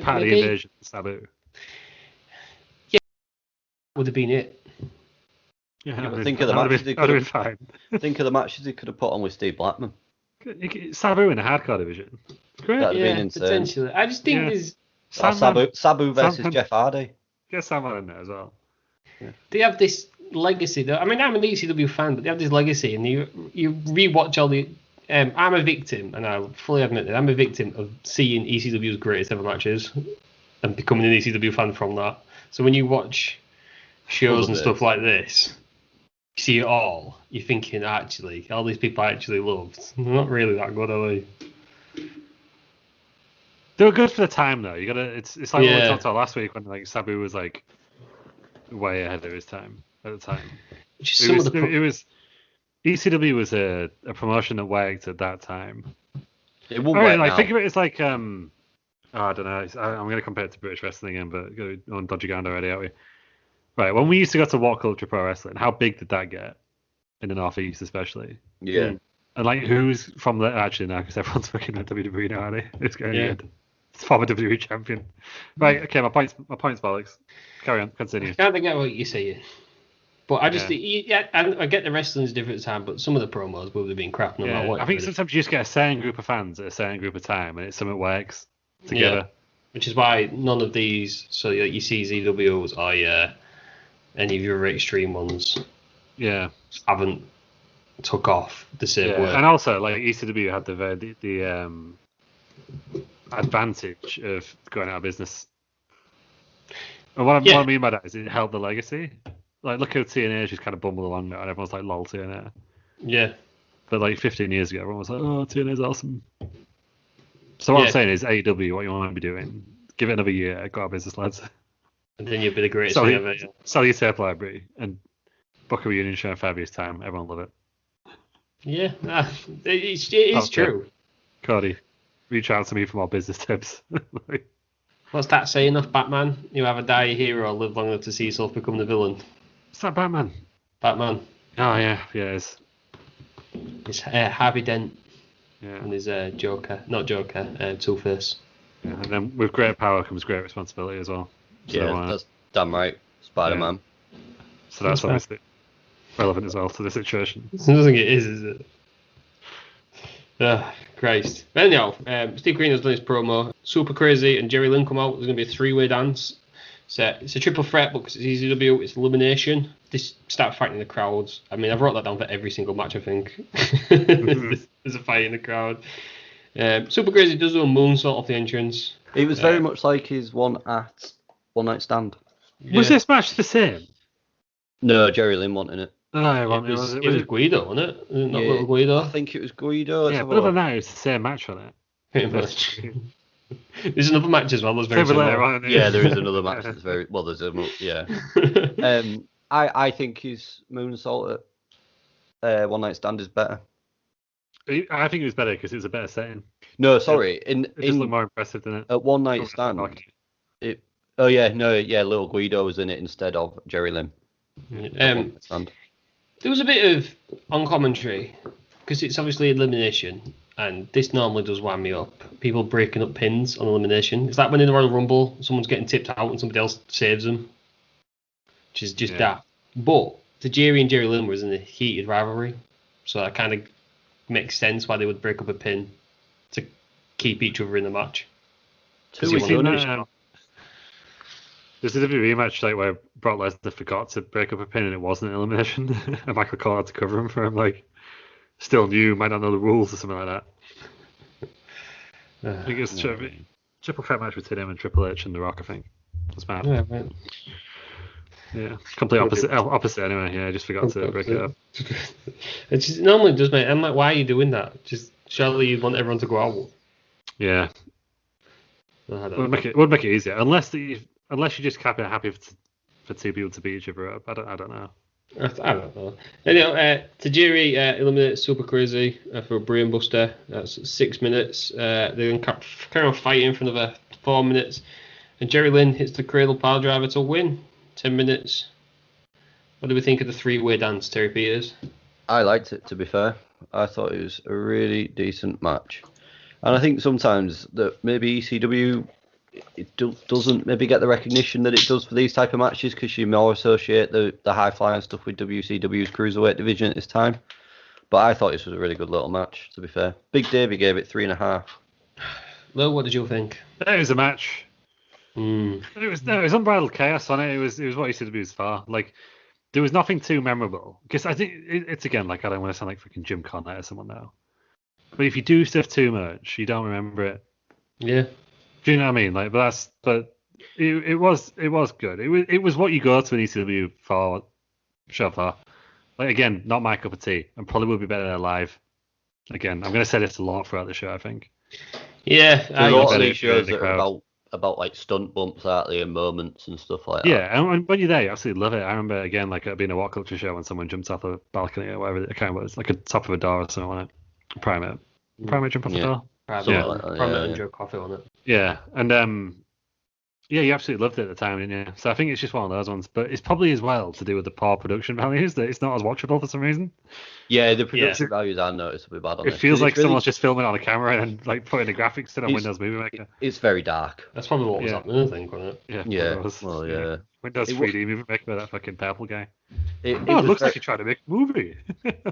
Part of the invasion, Sabu. Yeah, would have been it. Yeah, but think of the matches they could have. Fine. Think of the matches they could have put on with Steve Blackman. Sabu in the hardcore division. Great. That'd have been insane. Potentially. I just think there's Sabu versus Jeff Hardy. Get Sandman in there as well. Yeah. They have this legacy though. I mean, I'm an ECW fan, but they have this legacy, and you rewatch all the. I'm a victim, and I fully admit that I'm a victim of seeing ECW's greatest ever matches and becoming an ECW fan from that. So when you watch shows and stuff like this, you see it all. You're thinking, actually, all these people I actually loved, they're not really that good, are they? They were good for the time, though. You gotta. It's like what we talked about last week when like Sabu was like way ahead of his time at the time. It was ECW was a promotion that worked at that time. It won't work now. Think of it as like I don't know. I'm going to compare it to British wrestling again, but go on dodgy ground already, aren't we? Right, when we used to go to What Culture Pro Wrestling, how big did that get in the Northeast, especially? Yeah. And like, who's from there? Actually, now because everyone's fucking at WWE now, aren't they? It's going good. It's former WWE champion. Right. Okay. My points, bollocks. Carry on. Continue. I can't get what you're saying. But I just, I get the wrestling's different time, but some of the promos would have been crap no matter what. I think sometimes you just get a certain group of fans at a certain group of time, and it's something works together. Yeah. Which is why none of these, so you see ZWs or any of your extreme ones, haven't took off the same way. And also, like ECW had the advantage of going out of business. And what I mean by that is it helped the legacy. Like, look how TNA just kind of bumbled along now, and everyone's like, lol, TNA. Yeah. But like 15 years ago, everyone was like, oh, TNA's awesome. So what I'm saying is, AEW, what you want to be doing, give it another year, go out of business, lads. And then you'll be the greatest thing ever. Sell your tape library and book a reunion show in 5 years' time. Everyone will love it. Yeah, it's true. Cody, reach out to me for more business tips. What's that saying of Batman? You either die a hero or live long enough to see yourself become the villain. Is that Batman? Batman. Oh, yeah, it's... It's Harvey Dent. Yeah. And his Joker. Not Joker, Two-Face. Yeah, and then with great power comes great responsibility as well. So, that's damn right. Spider-Man. Yeah. So that's obviously relevant as well to the situation. I don't think it is it? Christ. But anyhow, Steve Corino's done his promo. Super Crazy and Jerry Lynn come out. There's going to be a 3-way dance. It's a triple threat, but because it's ECW, it's elimination. They start fighting the crowds. I mean, I've wrote that down for every single match, I think. There's a fight in the crowd. Super Crazy does a moonsault off the entrance. It was very much like his one night stand. Yeah. Was this match the same? No, Jerry Lynn wanted it. Oh, it was Guido, wasn't it? Not little Guido. I think it was Guido. Yeah, but other than that, it was the same match, wasn't it? Pretty much. There's another match as well. That's very similar. Yeah, there is another match that's very well. There's I think his moonsault at One Night Stand is better. I think it was better because it was a better setting. No, sorry. It just looked more impressive than it. At One Night Stand, Little Guido was in it instead of Jerry Lynn. There was a bit of on commentary because it's obviously elimination, and this normally does wind me up. People breaking up pins on elimination. It's like when in the Royal Rumble, someone's getting tipped out and somebody else saves them, which is just that. But Tajiri and Jerry Lynn was in a heated rivalry, so that kind of makes sense why they would break up a pin to keep each other in the match. There's a WWE match like where Brock Lesnar forgot to break up a pin and it wasn't an elimination, and Michael Cole had to cover him for him, like, still new, might not know the rules or something like that. I think it's triple threat match between him and Triple H and The Rock, I think. That's mad. Yeah, right. Yeah, complete opposite anyway. Yeah, I just forgot to break it up. It just normally does, mate. I'm like, why are you doing that? Just surely you want everyone to go out. Yeah. Would make it easier, unless you just kept it happy for two people to beat each other up. I don't know. I don't know. Anyway, Tajiri eliminates Super Crazy for a brain buster. That's 6 minutes. They then carry on fighting for another 4 minutes, and Jerry Lynn hits the cradle pile driver to win. 10 minutes. What do we think of the three-way dance, Terry Peters? I liked it, to be fair. I thought it was a really decent match. And I think sometimes that maybe ECW doesn't maybe get the recognition that it does for these type of matches because you more associate the high-flying stuff with WCW's Cruiserweight division at this time. But I thought this was a really good little match, to be fair. Big Davey gave it 3.5. Lou, what did you think? It was a match. It was unbridled chaos on it. It was what ECW was for. Like, there was nothing too memorable. Because I think it's again, like, I don't want to sound like freaking Jim Cornette or someone now. But if you do stuff too much, you don't remember it. Yeah. Do you know what I mean? Like, but it was good. It was what you go to an ECW show for. Like, again, not my cup of tea, and probably will be better there live. Again, I'm going to say this a lot throughout the show, I think. Yeah, a lot of these shows that are about like stunt bumps, aren't they, and moments and stuff like that. Yeah, and when you're there, you absolutely love it. I remember again, like it being a What Culture show when someone jumped off a balcony or whatever it kind of was, like a top of a door or something like that. Primate jump off the door. Primate and Joe Coffey on it. Yeah, and yeah, you absolutely loved it at the time, didn't you? So I think it's just one of those ones, but it's probably as well to do with the poor production values that it's not as watchable for some reason. Yeah, the production values are noticeably bad on it. It feels like someone's just filming on a camera and like putting the graphics in on Windows Movie Maker. It's very dark. That's probably what was happening, I think, wasn't it? Yeah. Well, yeah. Windows 3D Movie Maker with that fucking purple guy. It looks like he tried to make a movie.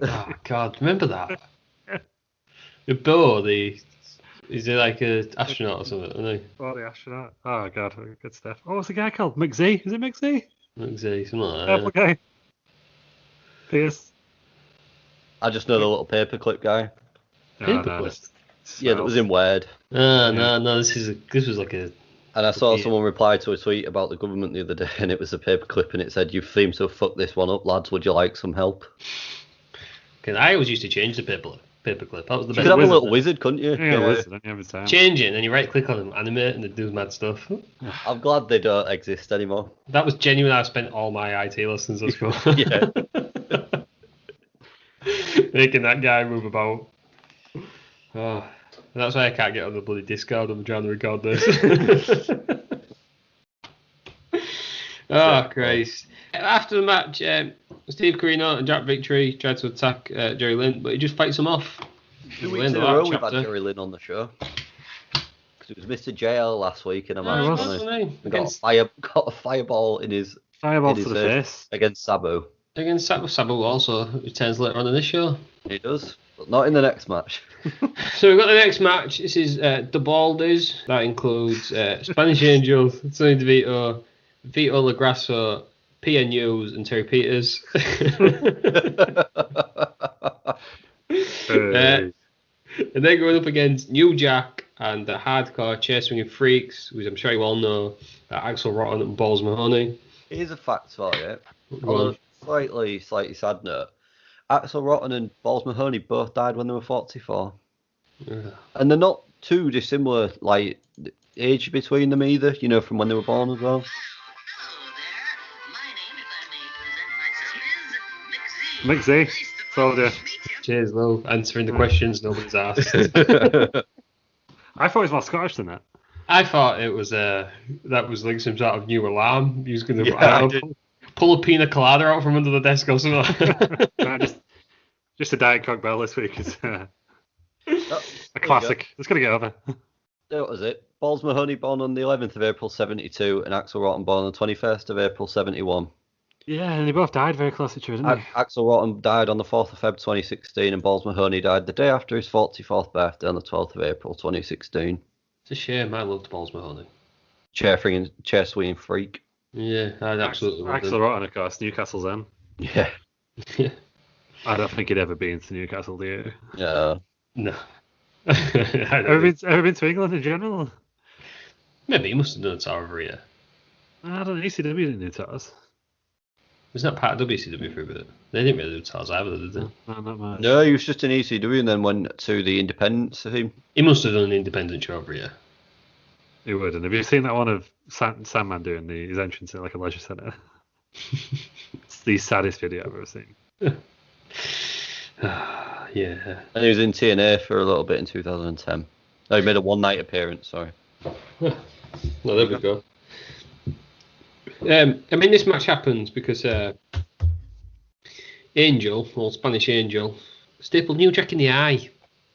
Oh, God, remember that? Bo, is he like an astronaut or something? Isn't he? Oh, the astronaut. Oh, God, good stuff. Oh, what's the guy called? McZ? Is it McZ? McZ, something like that. Purple guy. Pierce. I just know the little paperclip guy. Paperclip? Yeah, that was in Weird. No, this was like a... And I saw someone reply to a tweet about the government the other day, and it was a paperclip, and it said, "You seem to have fucked this one up, lads. Would you like some help?" Because I always used to change the paperclip. That was the best. You could have a little wizard, couldn't you? Yeah, wizard every time. Change it, and then you right click on them, animate, and they do mad stuff. I'm glad they don't exist anymore. That was genuine. I spent all my IT lessons at school. Yeah. Making that guy move about. Oh, that's why I can't get on the bloody Discord. I'm trying to record this. Oh, Christ. After the match, Steve Corino and Jack Victory tried to attack Jerry Lynn, but he just fights them off. 2 weeks in a row we've had Jerry Lynn on the show. Because it was Mr. JL last week in a match. He got a fireball in his fireball to the face. Against Sabu. Against Sabu also returns later on in this show. He does, but not in the next match. So we've got the next match. This is the Baldies. That includes Spanish Angel, Tony DeVito, Vito LaGrasso, PNUs, and Terry Peters. And they're going up against New Jack and the Hardcore Chair-Swinging Freaks, which I'm sure you all know, Axel Rotten and Balls Mahoney. Here's a fact for you. On a slightly sad note, Axel Rotten and Balls Mahoney both died when they were 44. Yeah. And they're not too dissimilar, like, age between them either, you know, from when they were born as well. McZ, told you. Cheers, Lou. Answering the questions nobody's asked. I thought it was more Scottish than that. I thought it was that was like some sort of new alarm. He was going to. pull a pina colada out from under the desk or something. No, just a Diet Coke Bell this week is a classic. It's going to get over. That was it. Balls Mahoney born on the 11th of April 72 and Axel Rotten born on the 21st of April 71. Yeah, and they both died very close to each other, didn't they? Axel Rotten died on the 4th of Feb 2016 and Balls Mahoney died the day after his 44th birthday on the 12th of April 2016. It's a shame. I loved Balls Mahoney. Chair swinging freak. Yeah, I'd absolutely love Axel Rotten, of course, Newcastle's in. Yeah. I don't think he'd ever been to Newcastle, do you? Yeah. No. Ever been to England in general? Maybe he must have done a tour over here. I don't know. ECW didn't do tours. Was that part of WCW for a bit? They didn't really do tours either, did they? No, not much. No, he was just in ECW and then went to the independent team. He must have done an independent show over here. He would. And have you seen that one of Sandman doing his entrance in like a leisure centre? It's the saddest video I've ever seen. Yeah. And he was in TNA for a little bit in 2010. No, he made a one-night appearance, sorry. Well, there we go. I mean, this match happens because Angel, or Spanish Angel, stapled New Jack in the eye.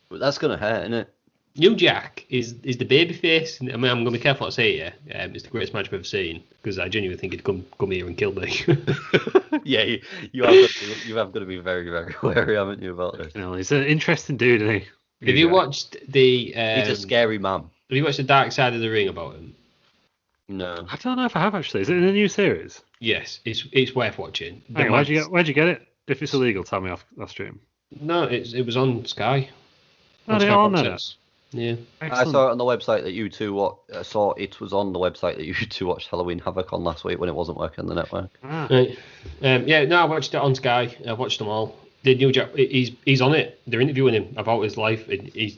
But that's going to hurt, isn't it? New Jack is the babyface. I mean, I'm going to be careful what I say here. It's the greatest match I've ever seen because I genuinely think he'd come here and kill me. Yeah, you have got to be very, very wary, haven't you, about this? You know, he's an interesting dude, isn't he? Have you watched the... he's a scary man. Have you watched the Dark Side of the Ring about him? No. I don't know if I have actually. Is it in a new series? Yes, it's worth watching. Hang on, where'd you get it? If it's illegal, tell me off stream. No, it was on Sky. Oh, they're on there. Yeah. Excellent. I saw it on the website that you two saw it was on the website that you two watched Halloween Havoc on last week when it wasn't working on the network. Right. I watched it on Sky. I watched them all. The New Jack, he's on it. They're interviewing him about his life. He's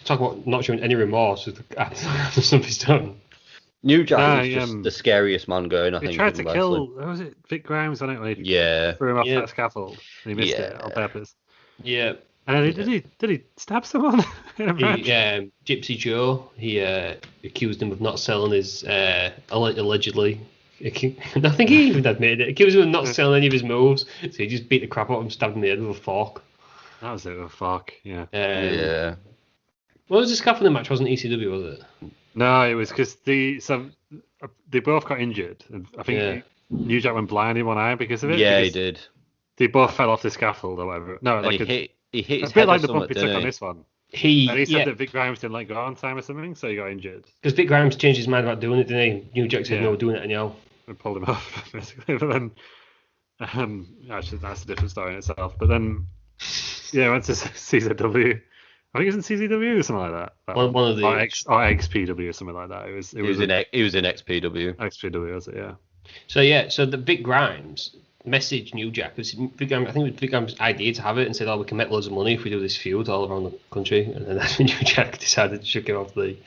talk about not showing any remorse after something's done. New Jack is just the scariest man going, I think. He tried to kill, was it Vic Grimes on it when he threw him off that scaffold and he missed it on purpose. Yeah. And did he stab someone in a match? Gypsy Joe, he accused him of not selling his, allegedly, I think he even admitted it, accused him of not selling any of his moves, so he just beat the crap out of him, stabbed him in the head with a fork. That was it, with a fork, yeah. What was the scaffolding match? Wasn't ECW, was it? No, it was because they both got injured. And I think New Jack went blind in one eye because of it. Yeah, he did. They both fell off the scaffold or whatever. No, and he hit his a bit head like the something, bump he took on this one. He said that Vic Grimes didn't let go on time or something, so he got injured. Because Vic Grimes changed his mind about doing it, didn't he? New Jack said no, we're doing it anyhow. And pulled him off, basically. But then, actually, that's a different story in itself. But then, went to CZW. I think it was in CZW or something like that. One of the or XPW or something like that. He was in XPW. XPW, was it? Yeah. So the Vic Grimes messaged New Jack. I think it was Vic Grimes' idea to have it and said, "Oh, we can make loads of money if we do this feud all around the country." And then that's when New Jack decided to chuck him off the.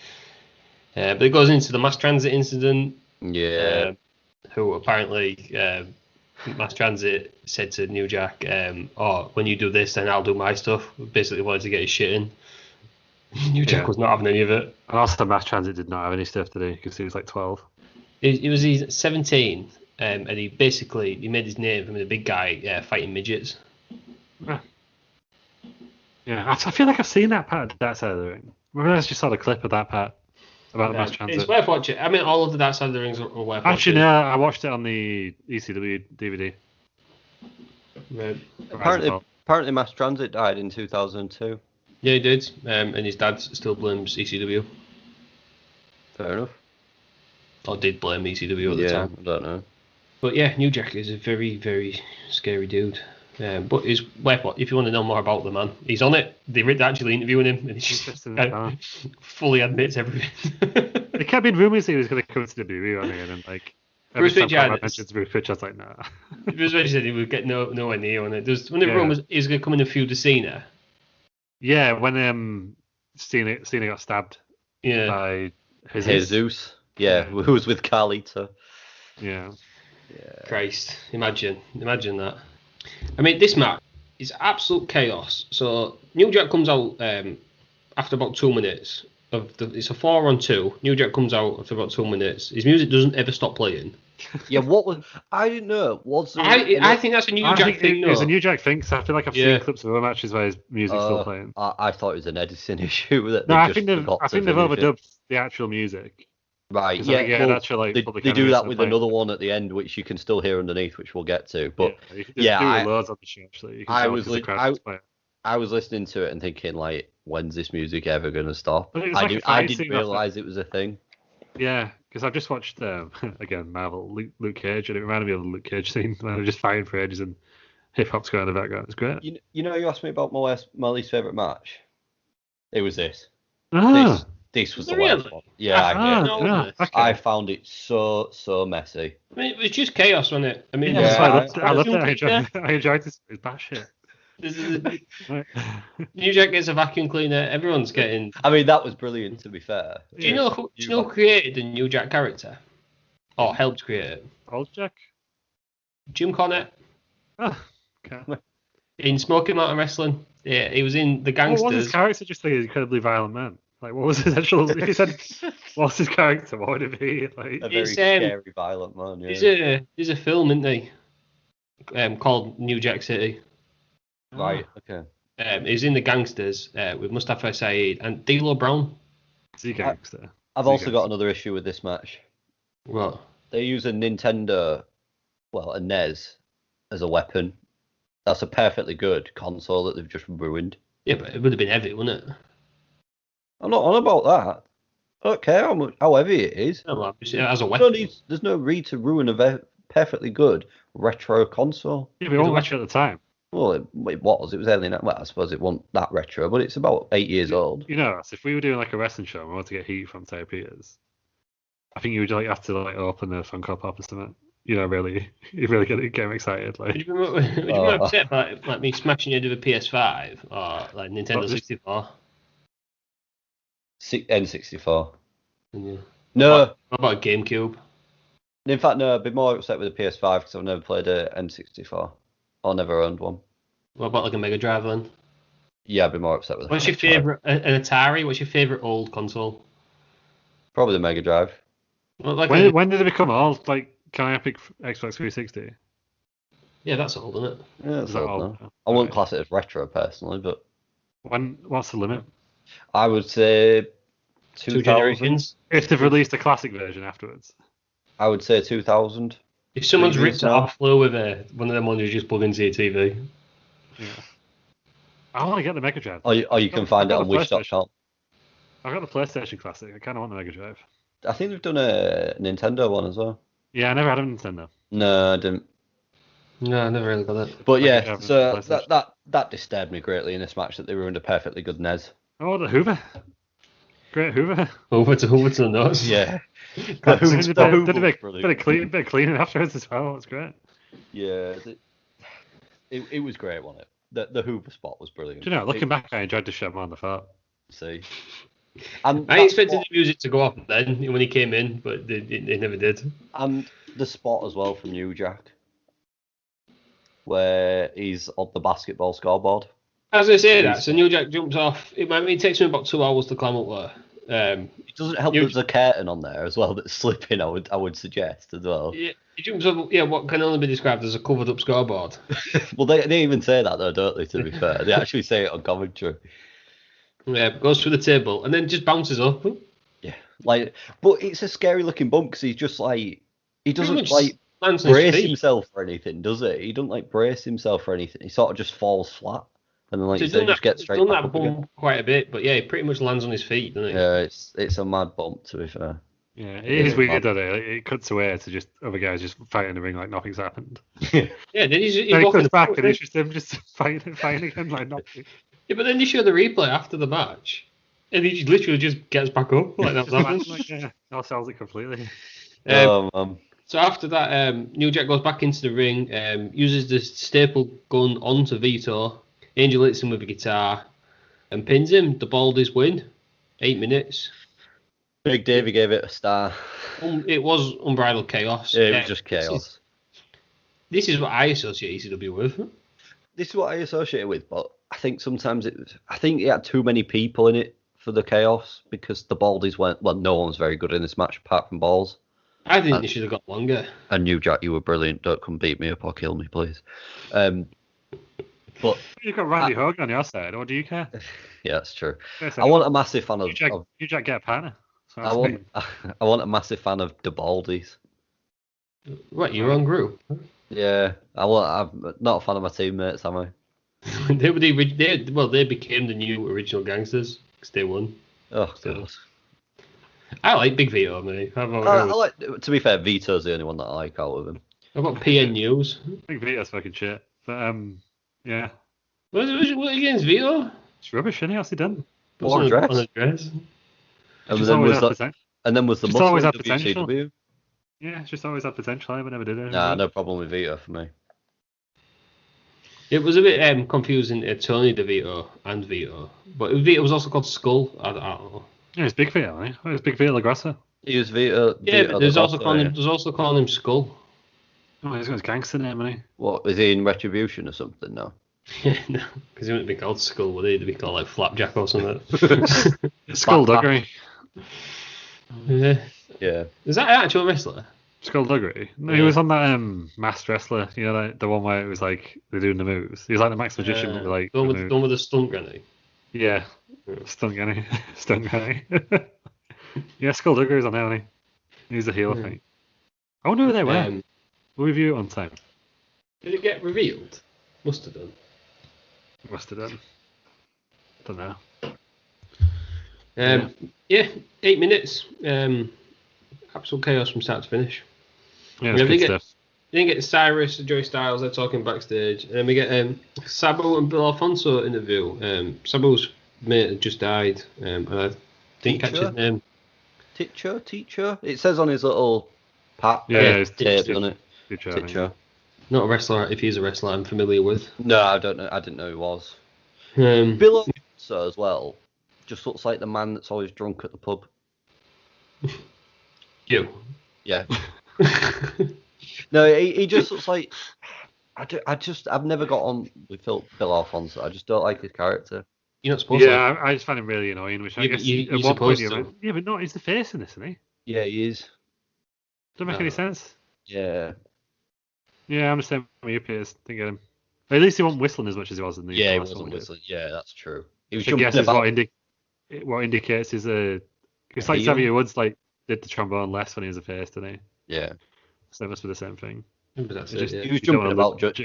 But it goes into the mass transit incident. Yeah. Who apparently Mass Transit said to New Jack, when you do this, then I'll do my stuff. Basically wanted to get his shit in. New Jack was not having any of it. And also Mass Transit did not have any stuff, did he? Because he was like 12. He was 17, and he made his name from the big guy fighting midgets. Yeah, I feel like I've seen that part of that side of the ring. Maybe I just saw the clip of that part about the Mass Transit. It's worth watching. I mean, all of the Dark Side of the Rings are worth watching. Actually, no, I watched it on the ECW DVD. Right. Apparently Mass Transit died in 2002. Yeah, he did. And his dad still blames ECW. Fair enough. Or did blame ECW at the time. I don't know. But yeah, New Jack is a very, very scary dude. But it's worth what if you want to know more about the man. He's on it. They're actually interviewing him, and he fully admits everything. There kept being rumours he was going to come to WWE on it, and like Bruce Pritchard mentions Bruce Pritchard's like, nah. Bruce Pritchard said he would get nowhere near on it. There's when the rumours he was going to come in and feud with Cena. Yeah, when Cena got stabbed. Yeah. By Jesus. Yeah, who was with Carlito. Yeah. Christ, imagine that. I mean, this match is absolute chaos. So New Jack comes out after about 2 minutes. It's a 4-on-2. New Jack comes out after about 2 minutes. His music doesn't ever stop playing. Yeah, what was... I didn't know. Was there I think that's a New Jack thing, It was a New Jack thing, so I feel like I've Yeah. seen clips of other matches where his music's still playing. I thought it was an editing issue that No, they I just think they've forgot to they've finish it. overdubbed the actual music. Right, 'Cause I yeah, think, well, that's for, like, Public they do Enemy that and with stuff, another one at the end, which you can still hear underneath, which we'll get to. But you can yeah, do loads on the show, actually. You can I tell was because the li- crowd is playing. I was listening to it and thinking, like, when's this music ever going to stop? But it was I, like a I fight didn't scene realise it was a thing. Yeah, because I've just watched again Marvel Luke Cage, and it reminded me of the Luke Cage scene. Where they're just fighting for ages and hip hop's going in the background. It's great. You know, you asked me about my least favourite match. It was this. Ah, This was Was the it worst really? one. Yeah, okay. I found it so messy. I mean, it was just chaos, wasn't it? I mean, Yeah, Yeah, that's why I loved it. Yeah. I enjoyed this. It's bad shit. Right. New Jack gets a vacuum cleaner. Everyone's getting. I mean, that was brilliant, to be fair. Do you know who created the New Jack character, or helped create it? Old Jack. Jim Cornette Ah, okay. in Smoky Mountain Wrestling. Yeah, he was in the What was his Gangsters. character? Just like an incredibly violent man. Like, what was his actual? If he said, "What's his character?" What would it be? Like, A very It's, scary, violent man. Yeah. There's a film, isn't there? Called New Jack City. Right. Okay. He's in the Gangsters with Mustafa Saeed and D'Lo Brown. is he a gangster? I've also got another issue with this match. What? They use a Nintendo, well, a NES, as a weapon. That's a perfectly good console that they've just ruined. Yeah, but it would have been heavy, wouldn't it? I'm not on about that. I don't care how heavy it is. Oh, well, as a weapon. There's no need to ruin a perfectly good retro console. Yeah, we won't watch it at the time. Well, it was. It was early. Well, I suppose it wasn't that retro, but it's about 8 years old. You know, if we were doing like a wrestling show and we wanted to get heat from Terry Peters, I think you would like have to like open the Funko Pop or something. You know, you really get him excited. Like, Would you be upset by like me smashing you into a PS5 or like Nintendo 64? N64. Yeah. No, What about a GameCube? in fact, no. I'd be more upset with the PS5 because I've never played a N64 or never owned one. What about like a Mega Drive then? Yeah, I'd be more upset with. What's your favourite? An Atari? What's your favourite old console? Probably the Mega Drive. Well, like when did it become old? Like, can I pick Xbox 360? yeah, that's old, isn't it? Yeah, that's Is that old old? now. I wouldn't Right. class it as retro personally, but What's the limit? I would say 2 2000. generations. If they've released a classic version afterwards. I would say 2000. If someone's Previous ripped it now. off Lou with one of them ones you just plug into your TV. Yeah. I want to get the Mega Drive. Or you can find it on wish.com. I've got the PlayStation Classic. I kind of want the Mega Drive. I think they've done a Nintendo one as well. Yeah, I never had a Nintendo. No, I didn't. No, I never really got it. But Mega yeah, Drive so and PlayStation. that disturbed me greatly in this match that they ruined a perfectly good NES. Oh, the Hoover. Great Hoover. Over to the nuts. Yeah. Did The a Hoover bit was of cleaning afterwards as well. That's great. Yeah, it was great, wasn't it? The Hoover spot was brilliant. Do you know, looking back, I enjoyed the show more on the fart. See, and I that expected spot- the music to go off then when he came in, but they never did. and the spot as well from New Jack, where he's on the basketball scoreboard. As I say that, so New Jack jumps off. It takes him about 2 hours to climb up there. It doesn't help that there's a curtain on there as well that's slipping. I would suggest as well. Yeah, he jumps up. Yeah, what can only be described as a covered up scoreboard. Well, they even say that though, don't they? To be fair, they actually say it on commentary. Yeah, goes through the table and then just bounces up. Yeah, like, but it's a scary looking bump because he's just like he doesn't much like lands on his brace feet. himself for anything, does he? He doesn't like brace himself for anything. He sort of just falls flat, and then like So you say, just gets straight done back that up again. bump quite a bit, but yeah, he pretty much lands on his feet, doesn't he? Yeah, it's a mad bump to be fair. Yeah, it is weird, doesn't it? It cuts away to just other guys just fighting in the ring like nothing's happened. Yeah, then he's Then it walking cuts back the and it's just them just fighting again like nothing. Yeah, but then they show the replay after the match, and he literally just gets back up like that was happening. Like, yeah, that sells it completely. So after that, New Jack goes back into the ring, uses the staple gun onto Vito. Angel hits him with a guitar and pins him. The Baldies win. 8 minutes. Big Davey gave it a star. It was unbridled chaos. Yeah, it was just chaos. This is what I associate ECW with. This is what I associate it with, but I think sometimes I think it had too many people in it for the chaos because the Baldies weren't. Well, no one was very good in this match apart from Balls. I think they should have got longer. And you, Jack, you were brilliant. Don't come beat me up or kill me, please. But you've got Randy Hogan on your side, or do you care? Yeah, that's true. I want a massive fan of. You Jack get a partner. I want a massive fan of the Baldies. What, your own group? Yeah, I'm not a fan of my teammates, am I? they became the new original gangsters because they won. Oh, God. I like Big Vito, mate. I like. To be fair, Vito's the only one that I like out of him. How about PN News? Big Vito's fucking shit. But yeah. What against Vito? It's rubbish, isn't he? What's he done? On a dress. And then was the muscle always in had potential. WCW. Yeah, it's just always had potential. I never did it. Nah, no problem with Vito for me. It was a bit confusing, Tony DeVito and Vito. But Vito was also called Skull. I don't know. Yeah, it's Big Vito, right? It's Big Vito LaGrassa. He was Vito. Yeah, but there's also calling him Skull. Oh, he's got his gangster name, isn't he? What, is he in Retribution or something now? No, because he wouldn't be called Skull, would he? He'd be called like Flapjack or something. Skullduggery. Yeah. Yeah. Is that an actual wrestler? Skullduggery? No, he was on that Masked Wrestler, you know, like, the one where it was like they're doing the moves. He was like the Max Magician, but like the one with the stunt granny. Yeah, stunt granny, stunt granny. Yeah, Skullduggery's on there, isn't he? He's a heel, I think. I wonder who they were. We'll review it on time. Did it get revealed? Must have done. Don't know. Yeah, 8 minutes. Absolute chaos from start to finish. Yeah, it's good stuff. Then get Cyrus and Joey Styles, they're talking backstage. And then we get Sabu and Bill Alfonso interview. Sabu's mate had just died, and I didn't catch his name. Teacher? It says on his little tape, doesn't it? Teacher. Not a wrestler. If he's a wrestler, I'm familiar with. No, I don't know. I didn't know he was. Bill Alfonso as well. Just looks like the man that's always drunk at the pub. You. Yeah. No, he just looks like. I've never got on with Bill Alfonso. I just don't like his character. You're not supposed to. Yeah, I just find him really annoying. Which I guess at one point yeah, but no, he's the face in this, isn't he? Yeah, he is. Don't make any sense. Yeah. Yeah, I'm the same with you, Piers. Didn't get him. At least he wasn't whistling as much as he was in the. Yeah, he wasn't whistling. Yeah, that's true. He was jumping about. What indicates is it's like Xavier Woods like did the trombone less when he was a face, didn't he? Yeah. So it must be the same thing. He was jumping about just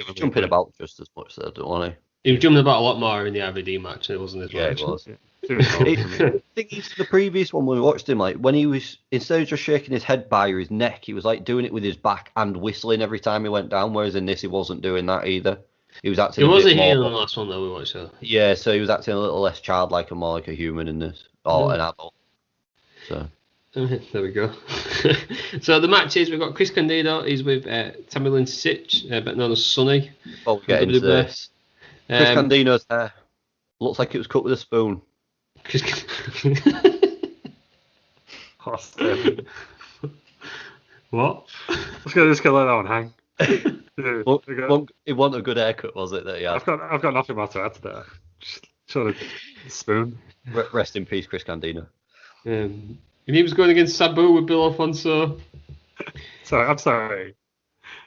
as much, though, don't want he was jumping about a lot more in the RVD match, and it wasn't as much. Yeah, it was. I think it's the previous one when we watched him, like when he was, instead of just shaking his head by his neck, he was like doing it with his back and whistling every time he went down, whereas in this he wasn't doing that either. He was acting. He was a heel in the last one though we watched. So. Yeah, so he was acting a little less childlike and more like a human in this, or an adult. So. There we go. So the match is, we've got Chris Candido, he's with Tamilin Sitch, better known as Sonny. Oh, we get into this. Chris Candido's hair looks like it was cut with a spoon. What? Let's go let that one hang. It wasn't a good haircut, was it? That he had? I've got nothing more to add to that. Just sort of spoon. Rest in peace, Chris Candido. And he was going against Sabu with Bill Alfonso. I'm sorry.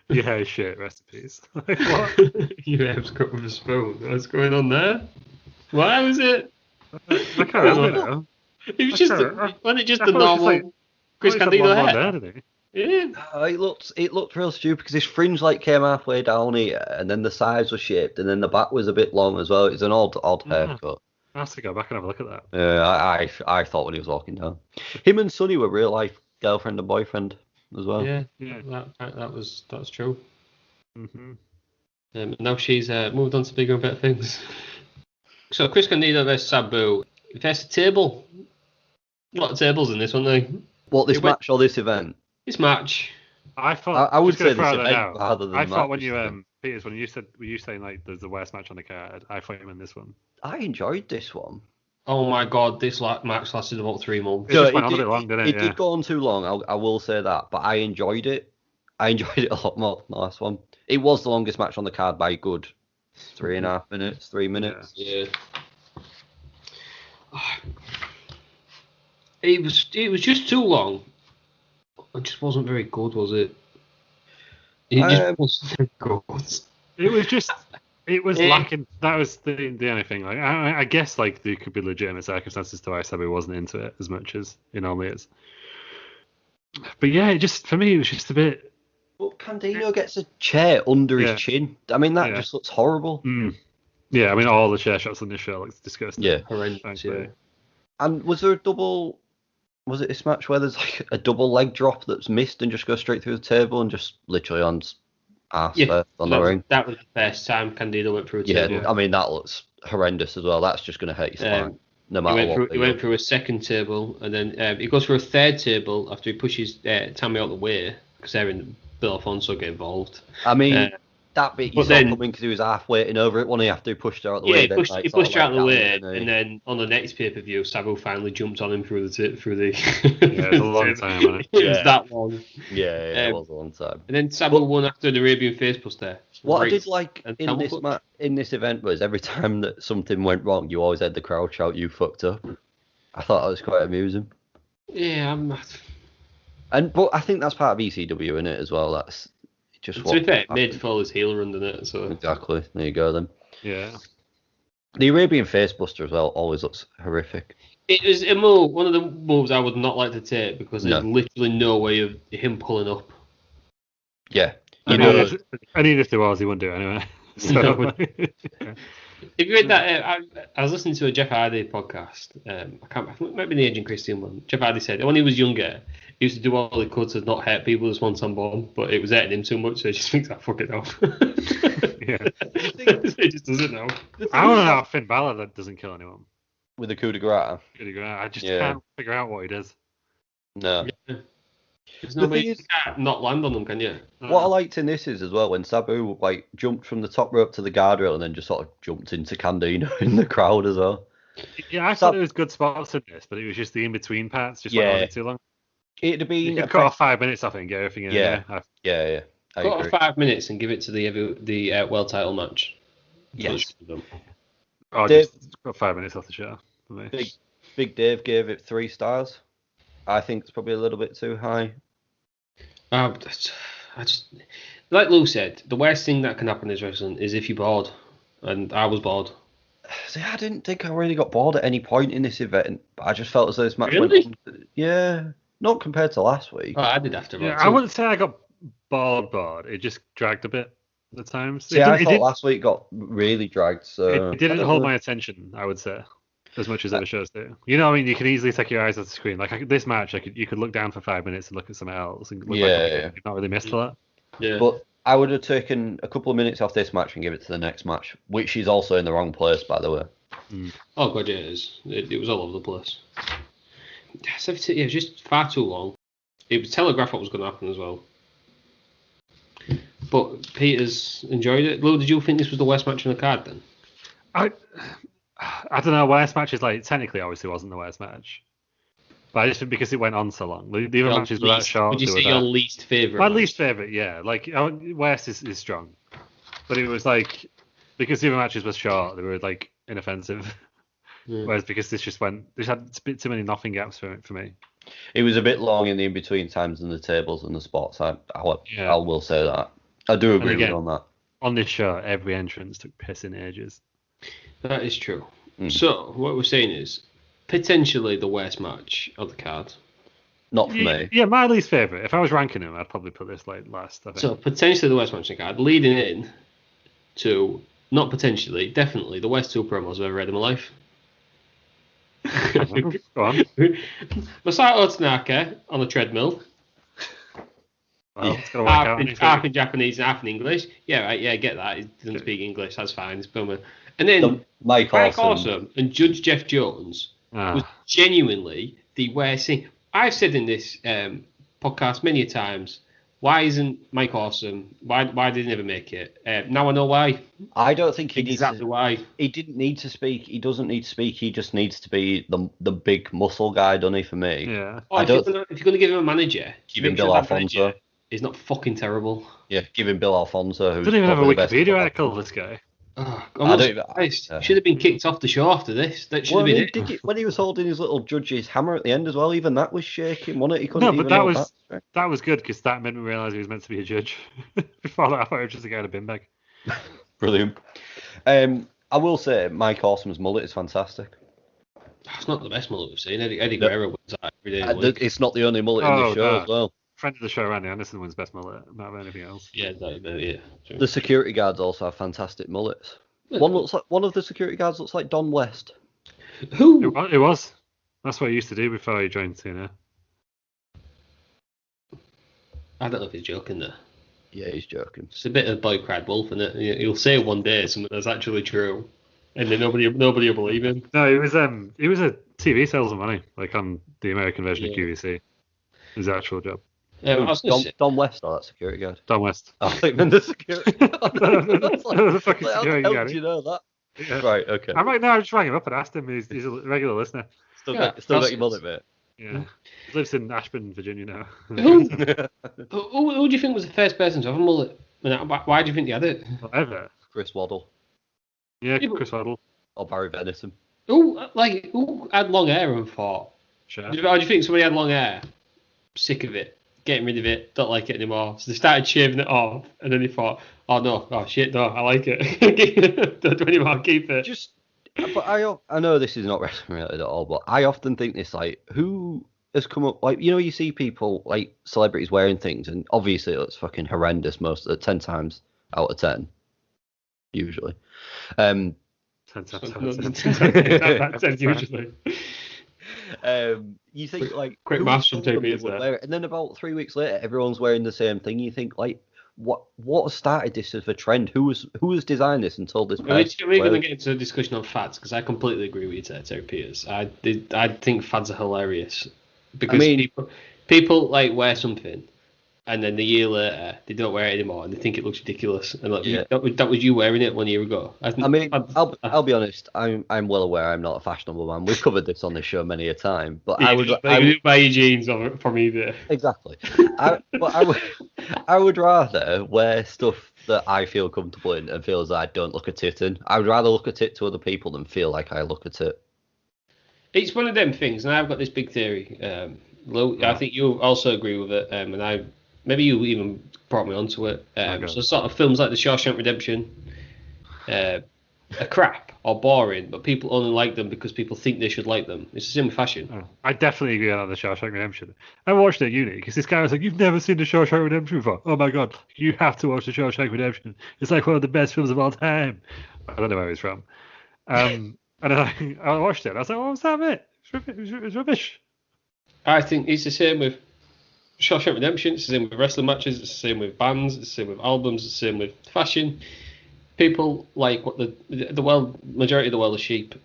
Your hair is shit, rest in peace. Like, what? Your hair's cut with a spoon. What's going on there? Why was it? I can't remember. It was wasn't it just the normal Chris Candido hair? There, yeah. It looked real stupid because his fringe like came halfway down here, and then the sides were shaped, and then the back was a bit long as well. It's an odd haircut. I have to go back and have a look at that. Yeah, I thought when he was walking down, him and Sonny were real life girlfriend and boyfriend as well. Yeah, that's true. Mm-hmm. Now she's moved on to bigger and better things. So Chris Candido versus Sabu. There's a table. A lot of tables in this, weren't there? What, this match or this event? This match. I thought I would say this event rather than. I thought when you Peters, when you said, were you saying like there's the worst match on the card? I thought you meant this one. I enjoyed this one. Oh my god, this match lasted about 3 months. It just went on a bit long, didn't it? It did go on too long, I will say that, but I enjoyed it. I enjoyed it a lot more than the last one. It was the longest match on the card by a good 3.5 minutes, 3 minutes. Yeah. It was just too long. It just wasn't very good, was it? It just wasn't very good. It was lacking. That was the only thing. Like, I guess like there could be legitimate circumstances to why Sabu wasn't into it as much as it normally is. But yeah, for me, it was just a bit. Well, Candido gets a chair under his chin. I mean, that just looks horrible. Yeah, I mean, all the chair shots on this show looks disgusting. Yeah, horrendous. Yeah. And was there a double? Was it this match where there's like a double leg drop that's missed and just goes straight through the table and just literally on ass on the ring? That was the first time Candido went through a table. Yeah, I mean, that looks horrendous as well. That's just going to hurt your spine, no matter what. He went through a second table, and then he goes for a third table after he pushes Tammy out the way, because Bill Alfonso get involved. I mean, that bit you saw coming because he was half waiting over it, wasn't he, after he pushed her out the way? Yeah, he pushed her out the way, and then on the next pay-per-view, Sabu finally jumped on him through the... Yeah, it was a long time, wasn't it? It was that long. Yeah, it was a long time. And then Sabu won after the Arabian face buster. What I did like in this event was every time that something went wrong, you always had the crowd shout, "You fucked up." I thought that was quite amusing. Yeah, but I think that's part of ECW, isn't it, as well? That's just to be fair, it made Fowler's heel run, didn't it? So exactly. There you go then. Yeah. The Arabian facebuster as well always looks horrific. It was a move, one of the moves I would not like to take because there's literally no way of him pulling up. Yeah. And even if there was, he wouldn't do it anyway. So, if you read that, I was listening to a Jeff Hardy podcast. It might be the Agent Christian one. Jeff Hardy said when he was younger, he used to do all he could to not hurt people as once on bomb, but it was hurting him too much, so he just thinks, fuck it off. Yeah. He just does it now. I want to know how Finn Balor that doesn't kill anyone. With a coup de grace. I just can't figure out what he does. No. Yeah. There's no way you can't not land on them, can you? What I liked in this is as well when Sabu jumped from the top rope to the guardrail and then just sort of jumped into Candido in the crowd as well. Yeah, I thought it was good spots in this, but it was just the in between parts just went on too long. It'd have been you could cut off 5 minutes off it and get everything in. Yeah. Cut off 5 minutes and give it to the world title match. Yes. Just cut 5 minutes off the show for me. Big Dave gave it 3 stars. I think it's probably a little bit too high. I just, like Lou said, the worst thing that can happen is wrestling is if you're bored, and I was bored. See, I didn't think I really got bored at any point in this event, but I just felt as though this match really? went on. Yeah, not compared to last week. Oh, I did after. Yeah, I wouldn't say I got bored. It just dragged a bit at times. See, I thought last week got really dragged. So it didn't hold my attention, I would say. As much as other shows do. You know, I mean, you can easily take your eyes off the screen. Like this match, you could look down for 5 minutes and look at something else. And look you've not really missed a lot. Yeah. But I would have taken a couple of minutes off this match and give it to the next match, which is also in the wrong place, by the way. Oh, God, yeah, it is. It was all over the place. It was just far too long. It was telegraphed what was going to happen as well. But Peters enjoyed it. Lou, did you think this was the worst match on the card then? I don't know. Worst match is technically, obviously, wasn't the worst match, but I just think because it went on so long. The other matches were that short. Would you say your least favourite? My least favourite, yeah. Worst is strong, but it was because the other matches were short, they were inoffensive. Yeah. Whereas because this had a bit too many nothing gaps for me. It was a bit long in the in between times and the tables and the spots. I will say that. I do agree with you on that. On this show, every entrance took pissing ages. That is true. So, what we're saying is, potentially the worst match of the card. Not for me. Yeah, my least favourite. If I was ranking them, I'd probably put this last, I think. So, potentially the worst match of the card, leading in to, not potentially, definitely, the worst 2 promos I've ever read in my life. Go on. Masato Tanaka on the treadmill. Well, it's going to work out. Half in Japanese and half in English. Yeah, right, yeah, I get that. He doesn't speak English, that's fine. It's bummer. And then Mike Awesome and Judge Jeff Jones was genuinely the worst thing. I've said in this podcast many times, why isn't Mike Awesome? Why did he never make it? Now I know why. I don't think he exactly why. He didn't need to speak. He doesn't need to speak. He just needs to be the big muscle guy, doesn't he? For me, yeah. If you're going to give him a manager, give him Bill Alfonso. He's not fucking terrible. Yeah, give him Bill Alfonso. Who doesn't even have a Wikipedia article. This guy. Oh, Christ. Should have been kicked off the show after this. That should have been it. When he was holding his little judge's hammer at the end as well, even that was shaking, wasn't it? He couldn't even that was good because that made me realise he was meant to be a judge. Before that, I thought he was just a guy in a bin bag. Brilliant. I will say, Mike Awesome's mullet is fantastic. It's not the best mullet we've seen. Eddie Guerrero wins that every day. It's not the only mullet in the show as well. Friend of the show, Randy Anderson, wins best mullet, not anything else. Yeah, yeah. True. The security guards also have fantastic mullets. One of the security guards looks like Don West. Who? It was. That's what he used to do before he joined TNA. I don't know if he's joking there. Yeah, he's joking. It's a bit of boy cried wolf, isn't it? He'll say one day something that's actually true, and then nobody will believe him. No, he was a TV salesman, wasn't he? Like on the American version of QVC. His actual job. Don West, or that security guard? Don West. I think the security guard. The fucking security guard. How did you know that? Yeah. Right, okay. I just rang him up and asked him. He's a regular listener. Still got your mullet, mate. Yeah. He lives in Ashburn, Virginia now. Who do you think was the first person to have a mullet? Why do you think he had it? Whatever. Chris Waddle. Yeah, Chris Waddle. Or Barry Venison. Who had long hair and thought? Sure. Or do you think somebody had long hair? Sick of it. Getting rid of it, don't like it anymore. So they started shaving it off, and then they thought, oh shit, no, I like it. Don't do anymore, keep it. But I know this is not wrestling related at all, but I often think this, like, who has come up, like, you see people, like, celebrities wearing things, and obviously it looks fucking horrendous 10 times out of 10, usually. 10 times out of 10. That's usually. You think like quick maths from JP there, and then about 3 weeks later, everyone's wearing the same thing. You think like, what started this as a trend? Who has designed this and told this? We're going to get into a discussion on fads because I completely agree with you, Terry Peters. I think fads are hilarious because people like wear something and then the year later they don't wear it anymore and they think it looks ridiculous. And that was you wearing it 1 year ago. I'll be honest. I'm well aware I'm not a fashionable man. We've covered this on this show many a time. But I would buy your jeans from eBay. Exactly. I would rather wear stuff that I feel comfortable in and feel as I don't look a tit in. I would rather look a tit to other people than feel like I look a tit. It's one of them things, and I've got this big theory. I think you also agree with it, and maybe you even brought me onto it. So sort of films like The Shawshank Redemption are crap or boring, but people only like them because people think they should like them. It's the same with fashion. Oh, I definitely agree on The Shawshank Redemption. I watched it at uni because this guy was like, "You've never seen The Shawshank Redemption before? Oh my god, you have to watch The Shawshank Redemption. It's like one of the best films of all time." I don't know where he's from. And then I watched it and I was like, "What was that, mate? It's rubbish." I think it's the same with Shawshank Redemption, it's the same with wrestling matches, it's the same with bands, it's the same with albums, it's the same with fashion. People like what the world, majority of the world is sheep.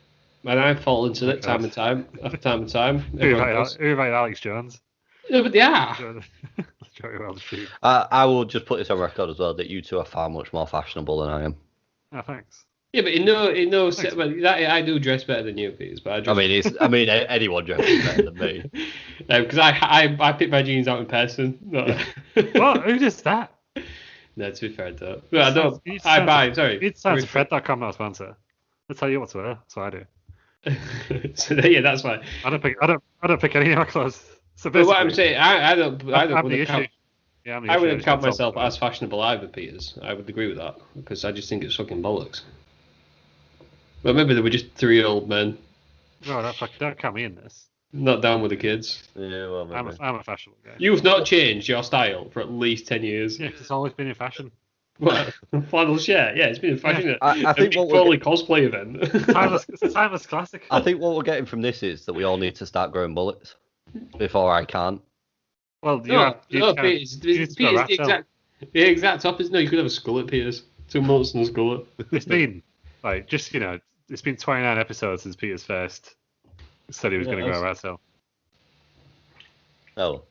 And I fall into it time and time. Who about Alex Jones? No, but they are. I will just put this on record as well that you two are far much more fashionable than I am. Oh, thanks. Yeah, but I do dress better than you, Peters. But anyone dresses better than me. Because I pick my jeans out in person. What? Who does that? No, to be fair, though. I don't. I buy. Sorry. It's Fred.com, not a sponsor. I'll tell you what to wear. That's what I do. So yeah, that's fine. I don't pick any of my clothes. So but what I'm saying, I don't I wouldn't count myself as fashionable either, Peters. I would agree with that because I just think it's fucking bollocks. But maybe they were just 3 old men. No, don't count me in this. Not down with the kids. Yeah, well, maybe. I'm a fashionable guy. You've not changed your style for at least 10 years. Yeah, 'cause it's always been in fashion. What? Flannel shirt? Yeah, it's been in fashion. Yeah. I think what fully cosplay event. It's a timeless classic. I think what we're getting from this is that we all need to start growing bullets before I can't. Well, Peters, the exact opposite. No, you could have a skullet, Peters. 2 months and a skullet. It's been like it's been 29 episodes since Peters first said he was going to go wrestle. Oh.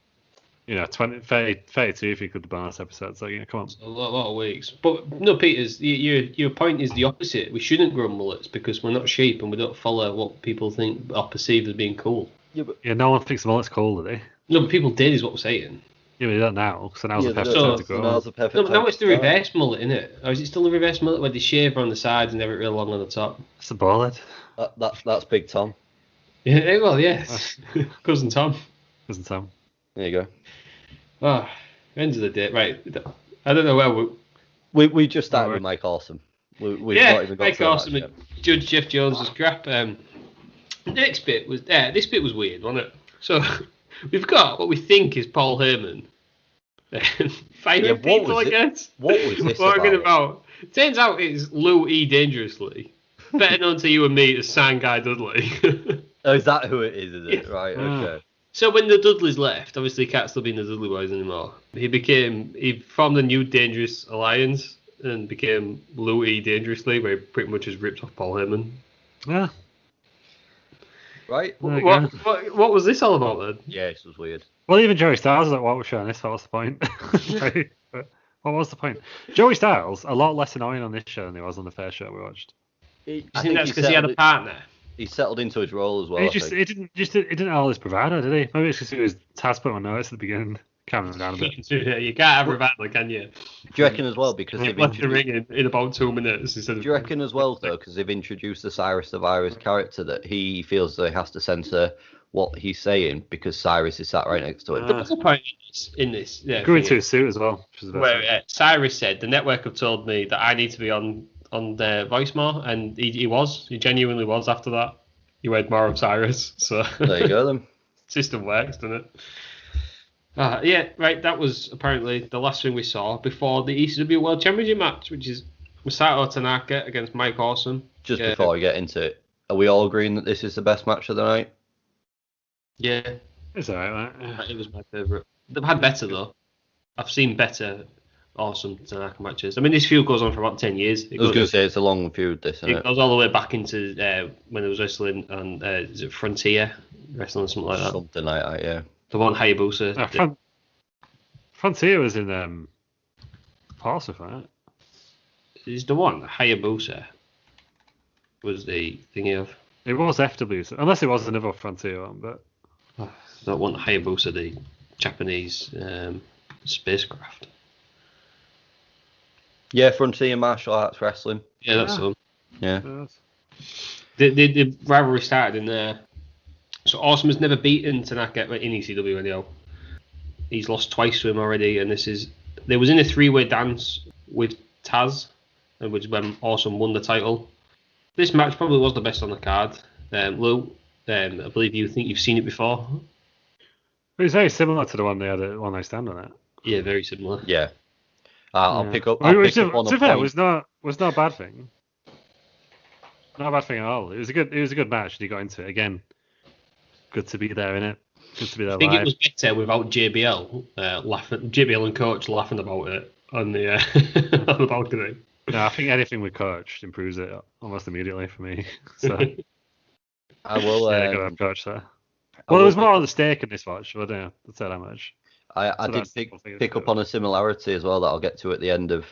32 if you could the bonus episodes. So come on. A lot of weeks. But no, Peters, your point is the opposite. We shouldn't grow mullets because we're not sheep and we don't follow what people think or perceive as being cool. Yeah, no one thinks mullet's cool, do they? No, but people did, is what we're saying. Yeah, we don't now, so now's the perfect so, time to grow. Now's the perfect No, time now it's to the start. reverse mullet, isn't it? Or is it still the reverse mullet where they shave on the sides and have it real long on the top? It's the ball head. That's Big Tom. Yeah, well, yes. Cousin Tom. Cousin Tom. There you go. Oh, end of the day. Right. I don't know where We just started with Mike Awesome. We've not even got Mike to the Awesome match and Judge Jeff Jones was crap. The next bit was this bit was weird, wasn't it? So we've got what we think is Paul Heyman firing people, I guess. What was this about? Turns out it's Lou E. Dangerously, better known to you and me as Sign Guy Dudley. Oh, is that who it is it? Yeah. Right, okay. So when the Dudleys left, obviously he can't still be in the Dudley Boys anymore. He formed a new Dangerous Alliance and became Lou E. Dangerously, where he pretty much just ripped off Paul Heyman. Yeah. Right? What was this all about then? Yeah, this was weird. Well, even Joey Styles was like, what was showing this? What's the point? Right? But what was the point? Joey Styles, a lot less annoying on this show than he was on the first show we watched. I think that's because he had a partner. He settled into his role as well. He didn't have all this bravado, did he? Maybe it's because he was Taz put on notice at the beginning. Calm him down a bit. Yeah, you can't have bravado, can you? Do you reckon as well because they've left the ring in about 2 minutes instead of. Do you reckon as well though because they've introduced the Cyrus the Virus character that he feels that he has to censor what he's saying because Cyrus is sat right next to him? What's the point in this? Yeah, grew into a suit as well. Where Cyrus said the network have told me that I need to be on their voice more, and he genuinely was after that. He weighed more of Cyrus, so there you go then. System works, doesn't it? Yeah, right. That was apparently the last thing we saw before the ECW World Championship match, which is Masato Tanaka against Mike Awesome. Just before I get into it, are we all agreeing that this is the best match of the night? Yeah, it's alright. Yeah. It was my favourite. They've had better though. I've seen better Awesome Tanaka matches. I mean, this feud goes on for about 10 years. I was going to say it's a long feud. This it goes all the way back into when it was wrestling on is it Frontier wrestling or something like that. Something like that, yeah. The one Hayabusa. Frontier was in Parsif, right? Is the one Hayabusa was the thingy of. It was FW, unless it was another Frontier one, but that one Hayabusa, the Japanese spacecraft. Yeah, Frontier Martial Arts Wrestling. Yeah, that's the one. Yeah. The rivalry started in there. So Awesome has never beaten Tanaka in ECW anyhow. He's lost twice to him already, and there was in a 3-way dance with Taz, which is when Awesome won the title. This match probably was the best on the card. Lou, I believe you think you've seen it before. It was very similar to the one they had at One Night Stand on it. Yeah, very similar. Yeah. I'll pick up. To be fair, it was not a bad thing. Not a bad thing at all. It was a good match. He got into it again. Good to be there, innit? Good to be there. I think it was better without JBL laughing. JBL and Coach laughing about it on the on the balcony. No, I think anything with Coach improves it almost immediately for me. So I will. Yeah, gotta have Coach there. Well, there was more at stake in this match, but yeah, that's that much. I did pick up on a similarity as well that I'll get to at the end of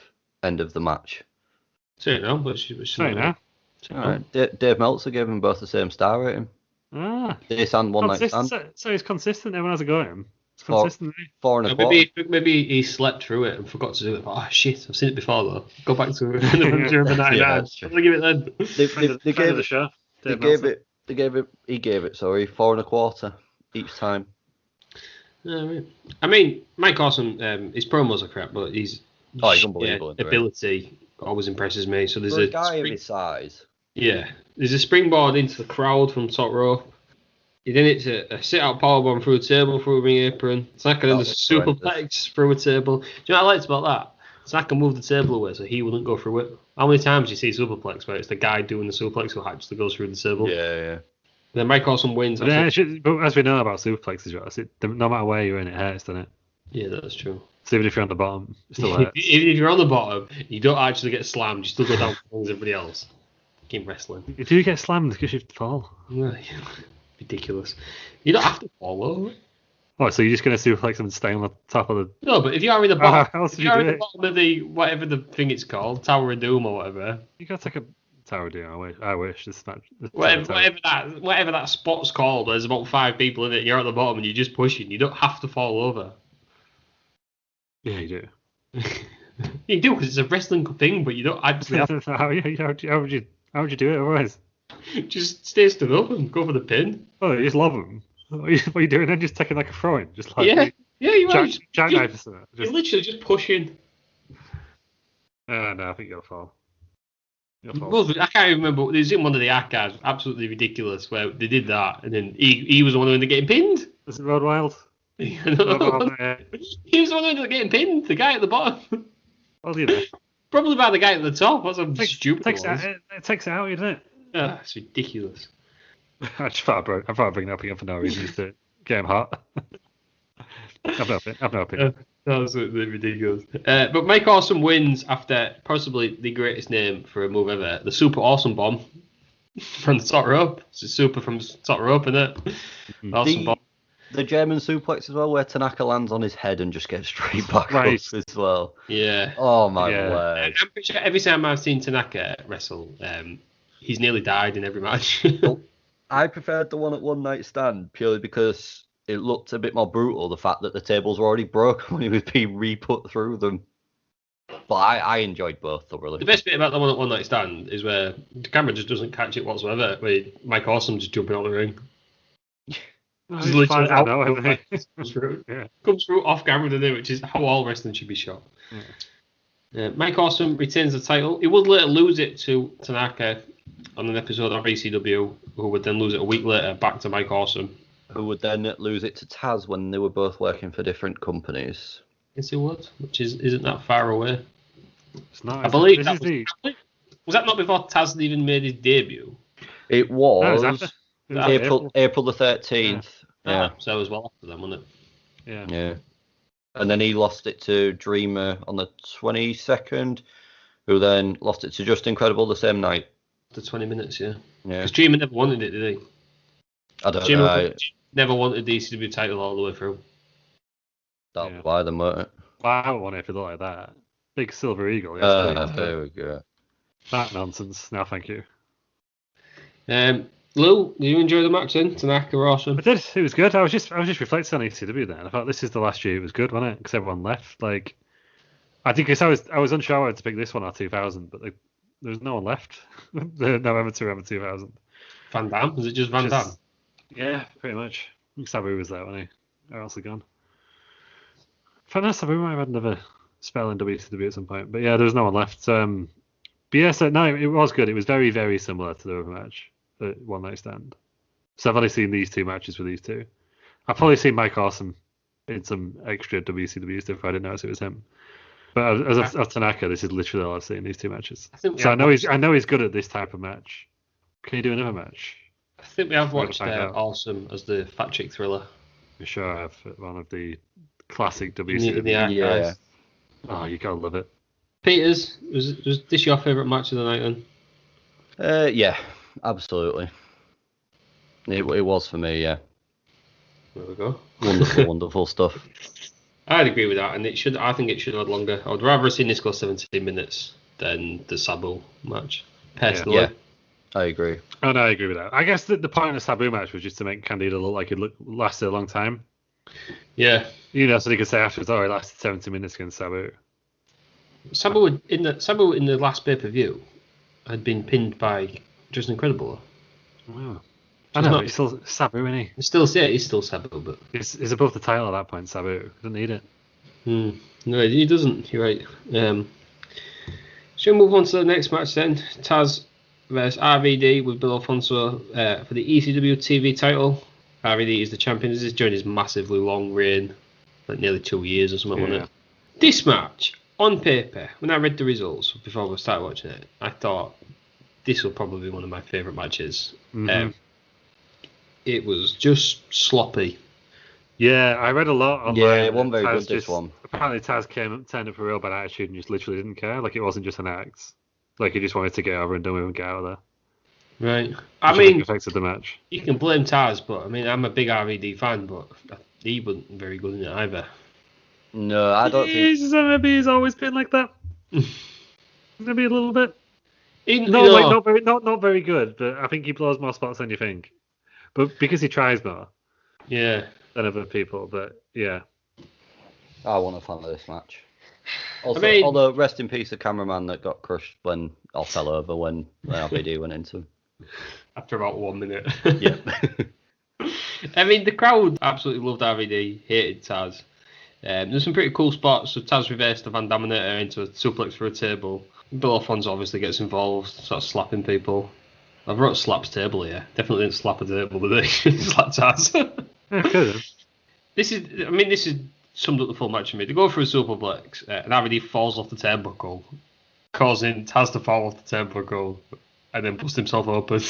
the match. Say it now, but say now. All right. Dave Meltzer gave them both the same star rating. This and One Night Stand. So he's consistent. Everyone has a go at him. It's consistent. 4.25. Maybe he slept through it and forgot to do it. Oh shit! I've seen it before though. Go back to November 99. Yeah, I'm gonna give it then. They gave it. Show. He gave it 4.25 each time. Right. I mean, Mike Awesome, his promos are crap, but he's unbelievable. Ability always impresses me. So there's a guy of his size. Yeah, there's a springboard into the crowd from top rope. He then hits a sit-out powerbomb through a table through a ring apron. Tanaka then does a superplex through a table. Do you know what I liked about that? Tanaka moved the table away so he wouldn't go through it. How many times do you see superplex where it's the guy doing the superplex who actually goes through the table? Yeah. Then Mike Awesome wins. But as we know about superplexes, no matter where you're in, it hurts, doesn't it? Yeah, that's true. So even if you're on the bottom, it still hurts. Even if you're on the bottom, you don't actually get slammed. You still go down as everybody else. Keep wrestling. You do get slammed because you fall. Ridiculous. You don't have to fall over. Oh, so you're just going to suplex them and stay on the top of the... No, but if you are in the bottom, if you are in the bottom of the, whatever the thing it's called, Tower of Doom or whatever. You got to take a Tower of Doom, I wish. Whatever that spot's called, there's about 5 people in it, you're at the bottom and you're just pushing. You don't have to fall over. Yeah, you do. You do because it's a wrestling thing, but you don't actually have to how would you do it otherwise? just stay stood up and go for the pin. Oh, you just love them. What are you doing then? Just taking like a throw-in, just like Yeah, you're right. jackknife or something. You're literally just pushing. No, I think you'll fall. Well, I can't even remember. There's in one of the archives, absolutely ridiculous, where they did that, and then he was the one who ended up getting pinned. Is it Road Wild? He was the one who ended up getting pinned. The guy at the bottom. Well, you know. Probably by the guy at the top. That's how stupid it was. It takes it out, doesn't it? It's ridiculous. I just thought I'd bring it up again for no reason, just to get him hot. I've no opinion. Absolutely ridiculous. But Mike Awesome wins after possibly the greatest name for a move ever, the Super Awesome Bomb from the top rope. It's a super from the top rope, isn't it? Awesome Bomb. The German suplex as well, where Tanaka lands on his head and just gets straight back up as well. Yeah. Oh my word. I'm pretty sure every time I've seen Tanaka wrestle, he's nearly died in every match. Well, I preferred the one at One Night Stand purely because it looked a bit more brutal, the fact that the tables were already broken when he was being re-put through them. But I enjoyed both thoroughly. The best bit about the one at One Night Stand is where the camera just doesn't catch it whatsoever, where Mike Awesome just jumping out the ring. Just literally comes through off camera, doesn't it? Which is how all wrestling should be shot. Yeah. Mike Awesome retains the title. He would later lose it to Tanaka on an episode of ECW, who would then lose it a week later back to Mike Awesome, who would then lose it to Taz when they were both working for different companies. Yes, he would, which isn't that far away. It's not. I believe that was that not before Taz had even made his debut? It was. No, April the 13th. Yeah. So it was well after them, wasn't it? Yeah. And then he lost it to Dreamer on the 22nd, who then lost it to Just Incredible the same night. The 20 minutes, yeah. Yeah. Because Dreamer never wanted it, did he? I don't know. Never wanted the ECW title all the way through. That's why they won't. Well, I don't want it if it looked like that. Big silver eagle. There we go. That nonsense. No, thank you. Lou, did you enjoy the match then? Tanaka were awesome. I did. It was good. I was just reflecting on ECW then. I thought this is the last year it was good, wasn't it? Because everyone left. Like, I think I was unsure whether to pick this one or 2000, but there's no one left. November 2000. Van Damme? Was it just Van Damme? Yeah, pretty much. Sabu was there, wasn't he? Or else he gone. I know Sabu might have had another spell in WCW at some point, but yeah, there was no one left. But yeah, so no, it was good. It was very, very similar to the other match. One Night Stand. So I've only seen these two matches with these two. I've probably seen Mike Awesome in some extra WCW stuff. I didn't notice it was him. But as of Tanaka, this is literally all I've seen these two matches. I know he's good at this type of match. Can you do another match? I think we have watched Awesome as the Fat Chick Thriller. We sure have. One of the classic WCW. Yeah. Oh, you gotta love it. Peters, was this your favourite match of the night then? Yeah. Absolutely. It was for me, yeah. There we go. Wonderful stuff. I'd agree with that, and I think it should have had longer. I would rather have seen this go 17 minutes than the Sabu match. Personally. Yeah, I agree. Oh, no, I agree with that. I guess the point of the Sabu match was just to make Candido look like it lasted a long time. Yeah. You know, so they could say afterwards, it lasted 70 minutes against Sabu. Sabu in the last pay-per-view had been pinned by Just Incredible. Wow. I know, he's still Sabu, isn't he? He's still Sabu, but he's above the title at that point. Sabu doesn't need it. No, he doesn't. You're right. Shall we move on to the next match then? Taz versus RVD with Bill Alfonso for the ECW TV title. RVD is the champion. This is during his massively long reign, like nearly 2 years or something, wasn't it? This match, on paper, when I read the results before we started watching it, I thought this will probably be one of my favourite matches. Mm-hmm. It was just sloppy. Yeah, I read a lot online. Yeah, it wasn't very good, this one. Apparently Taz turned up a real bad attitude and just literally didn't care. Like, it wasn't just an act. Like, he just wanted to get over and done with and get out of there. Right. I mean, affected the match. You can blame Taz, but I mean, I'm a big RVD fan, but he wasn't very good in it either. No, I don't think... Maybe he's always been like that. Maybe a little bit. Not very good, but I think he blows more spots than you think. But because he tries more. Yeah. Than other people, but yeah. I wasn't a fan of this match. Also, I mean, although rest in peace, the cameraman that got crushed or fell over when RVD went into him. After about 1 minute. Yeah. I mean, the crowd absolutely loved RVD, hated Taz. There's some pretty cool spots. So Taz reversed the Van Daminator into a suplex for a table. Bill Alfonso obviously gets involved, starts slapping people. I wrote slaps table here. Definitely didn't slap a table, did he? Slap Taz. Yeah, could have. This is summed up the full match for me. They go for a superplex, and RVD falls off the turnbuckle, causing Taz to fall off the turnbuckle, and then bust himself open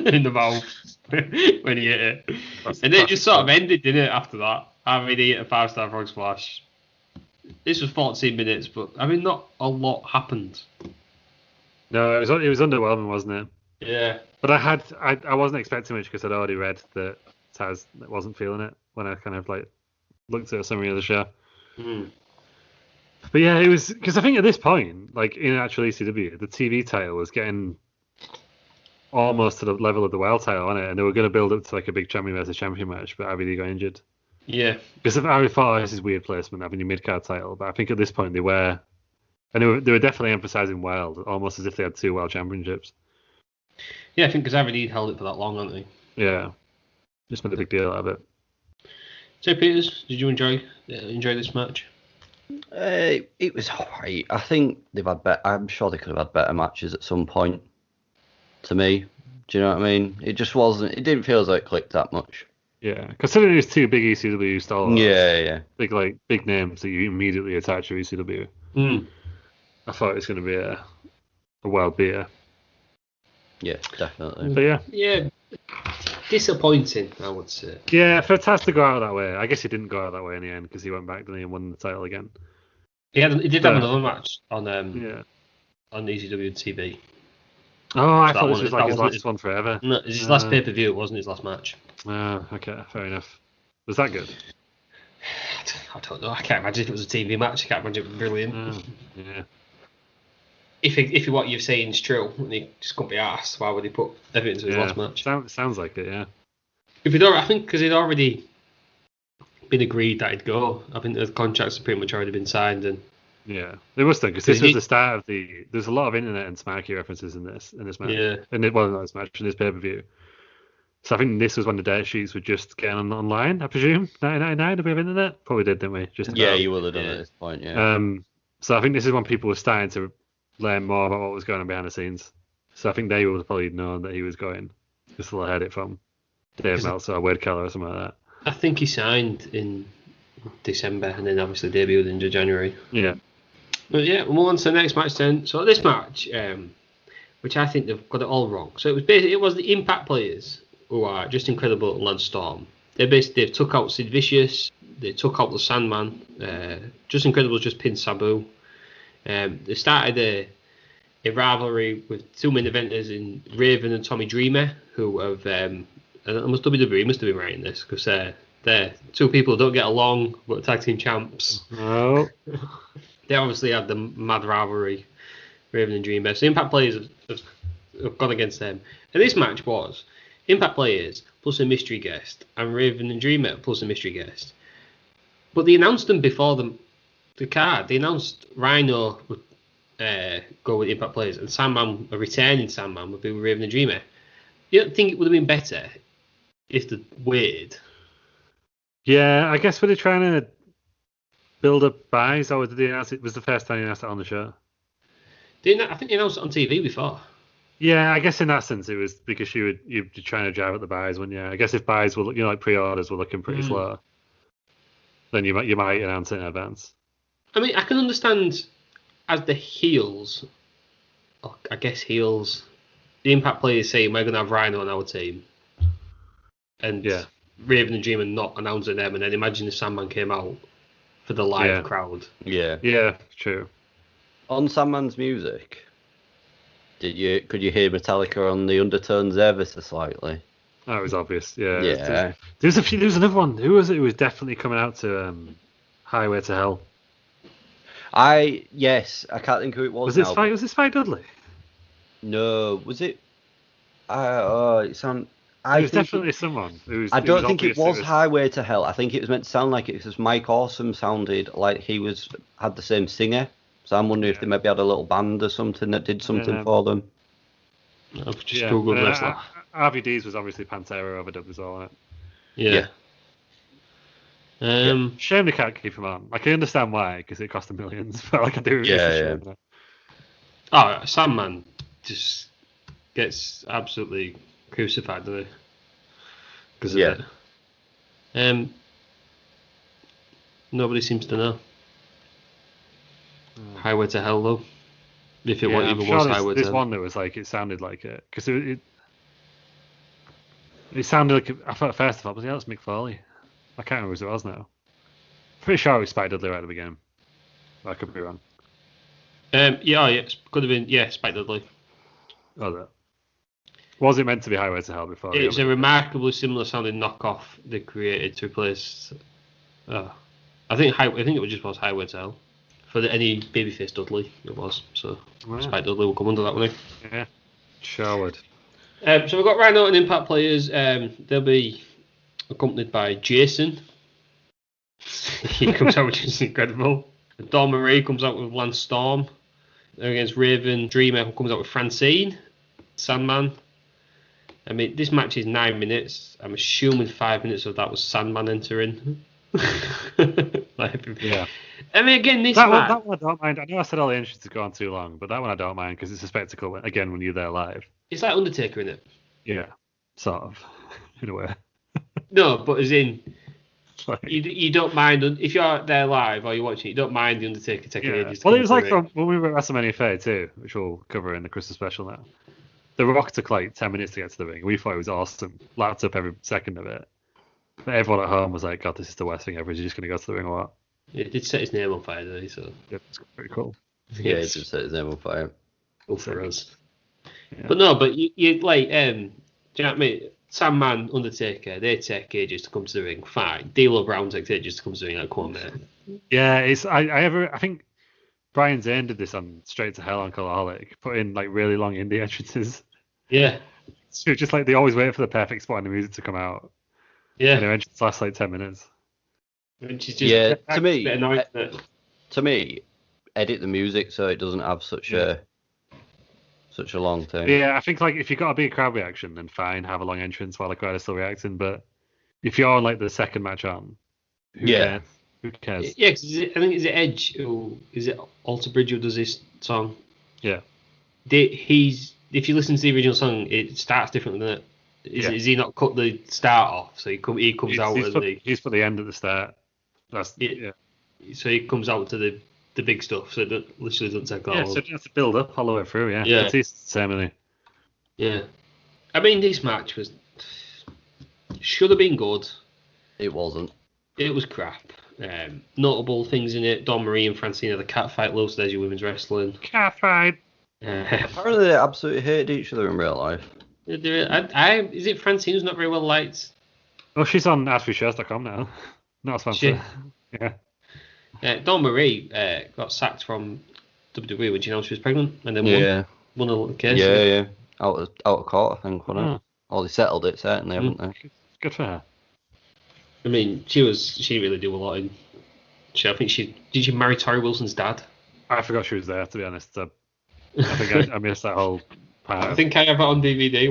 in the mouth when he hit it. And then it just sort of ended, didn't it, after that? RVD hit a 5-star frog splash. This was 14 minutes, but I mean, not a lot happened. No, it was underwhelming, wasn't it? Yeah. But I wasn't expecting much because I'd already read that Taz wasn't feeling it when I kind of like looked at a summary of the show. But yeah, it was because I think at this point, like in actual ECW, the TV title was getting almost to the level of the world title, wasn't it? And they were going to build up to like a big champion versus champion match, but RVD got injured. Yeah. Because I thought, oh, this is weird placement having your mid card title, but I think at this point they were definitely emphasizing world, almost as if they had 2 world championships. Yeah, I think because RVD held it for that long, hadn't they? Yeah, just made a big deal out of it. So Peters, did you enjoy this match? It was alright. I think they've had better. I'm sure they could have had better matches at some point. To me, do you know what I mean? It just wasn't. It didn't feel as though it clicked that much. Yeah, considering there's 2 big ECW stars. Yeah. Big names that you immediately attach to ECW. I thought it was going to be a wild beer. Yeah, definitely. But yeah. Yeah. Disappointing, I would say. Yeah, for Taz to go out that way. I guess he didn't go out that way in the end because he went back and won the title again. He did have another match on ECW TV. Oh, I thought this was like his last one forever. No, it's his last pay-per-view. It wasn't his last match. Oh, okay, fair enough. Was that good? I don't know. I can't imagine if it was a TV match. I can't imagine it was brilliant. Yeah. If what you're saying is true, and he just couldn't be asked, why would he put everything into his last match? Sounds like it, yeah. I think because he'd already been agreed that he'd go. I think the contracts have pretty much already been signed, and yeah, they must have because this was the start of the. There's a lot of internet and Smarky references in this match. Yeah, not this match, in this pay-per-view. So I think this was when the date sheets were just getting online. I presume 1999. Did we have internet? Probably did, didn't we? Just yeah, you will have done it at this point. Yeah. So I think this is when people were starting to learn more about what was going on behind the scenes. So I think they would have probably known that he was going. Just they'll heard it from Dave Meltzer or Wade Keller or something like that. I think he signed in December and then obviously debuted in January. Yeah. But yeah, we'll move on to the next match then. So this match, which I think they've got it all wrong. So it was the Impact players who are just incredible at Lance Storm. They've took out Sid Vicious, they took out the Sandman. Just Incredible just pinned Sabu. They started a rivalry with 2 main eventers in Raven and Tommy Dreamer, who have WWE must have been writing this because they're 2 people who don't get along but tag team champs. Oh. They obviously have the mad rivalry, Raven and Dreamer. So Impact players have gone against them. And this match was Impact players plus a mystery guest and Raven and Dreamer plus a mystery guest. But they announced them before the card. They announced Rhino would go with Impact players and Sandman, a returning Sandman, would be with Raven and Dreamer. You don't think it would have been better if they waited? Yeah, I guess were they trying to build up buys, or did they announce it? Was the first time they announced it on the show? I think they announced it on TV before. Yeah, I guess in that sense it was because you're trying to drive up the buys, when I guess if buys were like pre-orders were looking pretty slow, then you might announce it in advance. I mean, I can understand as the heels, or I guess heels, the Impact players saying we're going to have Rhino on our team, and Raven and Dreamer not announcing them, and then imagine if Sandman came out for the live crowd. Yeah, true. On Sandman's music, could you hear Metallica on the undertones ever so slightly? That was obvious. Yeah. Yeah. There's another one. Who was it? Who was definitely coming out to Highway to Hell? I can't think who it was. Was it Spike Dudley? No, was it? I There's definitely someone who's. I don't think it was Highway to Hell. I think it was meant to sound like it because Mike Awesome sounded like he had the same singer. So I'm wondering if they maybe had a little band or something that did something for them. I've just googled wrestler. RVD's was obviously Pantera overdubbed as well, wasn't it? Yeah. Shame they can't keep him on. I can understand why, because it cost them millions. But like I do. Oh, Sandman just gets absolutely crucified, doesn't he? Because of it. Nobody seems to know. Highway to Hell, though. If it even was Highway to Hell. There's one that was like, it sounded like it. Because it sounded like, I thought at first, was that's Mick Foley. I can't remember who it was now. Pretty sure it was Spike Dudley right at the beginning. I could be wrong. It could have been, Spike Dudley. Oh, that. Was it meant to be Highway to Hell before? It's a remarkably similar sounding knockoff they created to replace. I think it was Highway to Hell. For any babyface Dudley, it was. So Spike Dudley will come under that one. Yeah, sure would. So we've got Rhino and Impact players. They'll be accompanied by Jason. He comes out, which is incredible. Dawn Marie comes out with Lance Storm. Against Raven, Dreamer comes out with Francine. Sandman. I mean, this match is 9 minutes. I'm assuming 5 minutes of that was Sandman entering. Yeah. I mean, again, that one I don't mind. I know I said all the entrances have gone too long, but that one I don't mind because it's a spectacle, again, when you're there live. It's like Undertaker, isn't it? Yeah, sort of, in a way. No, but as in, you don't mind, if you're there live or you're watching it, you don't mind the Undertaker taking ages. Well, it was like when we were at WrestleMania 32, which we'll cover in the Christmas special now. The Rock took like 10 minutes to get to the ring. We thought it was awesome. Lapped up every second of it. But everyone at home was like, God, this is the worst thing ever. Is he just going to go to the ring or what? Yeah, he did set his name on fire, didn't he? So. Yeah, it's pretty cool. Yeah, he did set his name on fire. Cool for us. Yeah. But you like, do you know what I mean? Sandman, Undertaker, they take ages to come to the ring. Fine. D'Lo Brown takes ages to come to the ring. Like, come on, man. Yeah, I think Brian Zane did this on Straight to Hell on Cultaholic, put in like really long indie entrances. Yeah. So just like they always wait for the perfect spot in the music to come out. Yeah. And their entrance lasts like 10 minutes. Which is just to me, edit the music so it doesn't have such a long time. Yeah, I think like if you've got a big crowd reaction, then fine, have a long entrance while the crowd is still reacting. But if you're on like the second match on, who cares? Yeah, because I think is it Edge or is it Alter Bridge who does this song? Yeah. If you listen to the original song, it starts differently than it. Is he not cut the start off? So he comes out at he's put the end at the start. That's So he comes out to the big stuff. So it literally doesn't take long. Yeah, so you have to build up all the way through. Yeah. It's the same, isn't it? Yeah. I mean, this match should have been good. It wasn't. It was crap. Notable things in it: Dawn Marie and Francine had a cat fight. Loves there's your women's wrestling. Cat fight. Apparently, they absolutely hated each other in real life. Is it Francine who's not very well liked? Oh, she's on AskFreeShows.com now. Not a sponsor. Yeah. Dawn Marie got sacked from WWE when she announced she was pregnant, and then won a little case. Yeah. Out of court, I think, wasn't it? Or they settled it, certainly, haven't they? Good for her. I mean, she really do a lot in. I think did she marry Tori Wilson's dad? I forgot she was there, to be honest. I think I missed that whole part. I think I have it on DVD.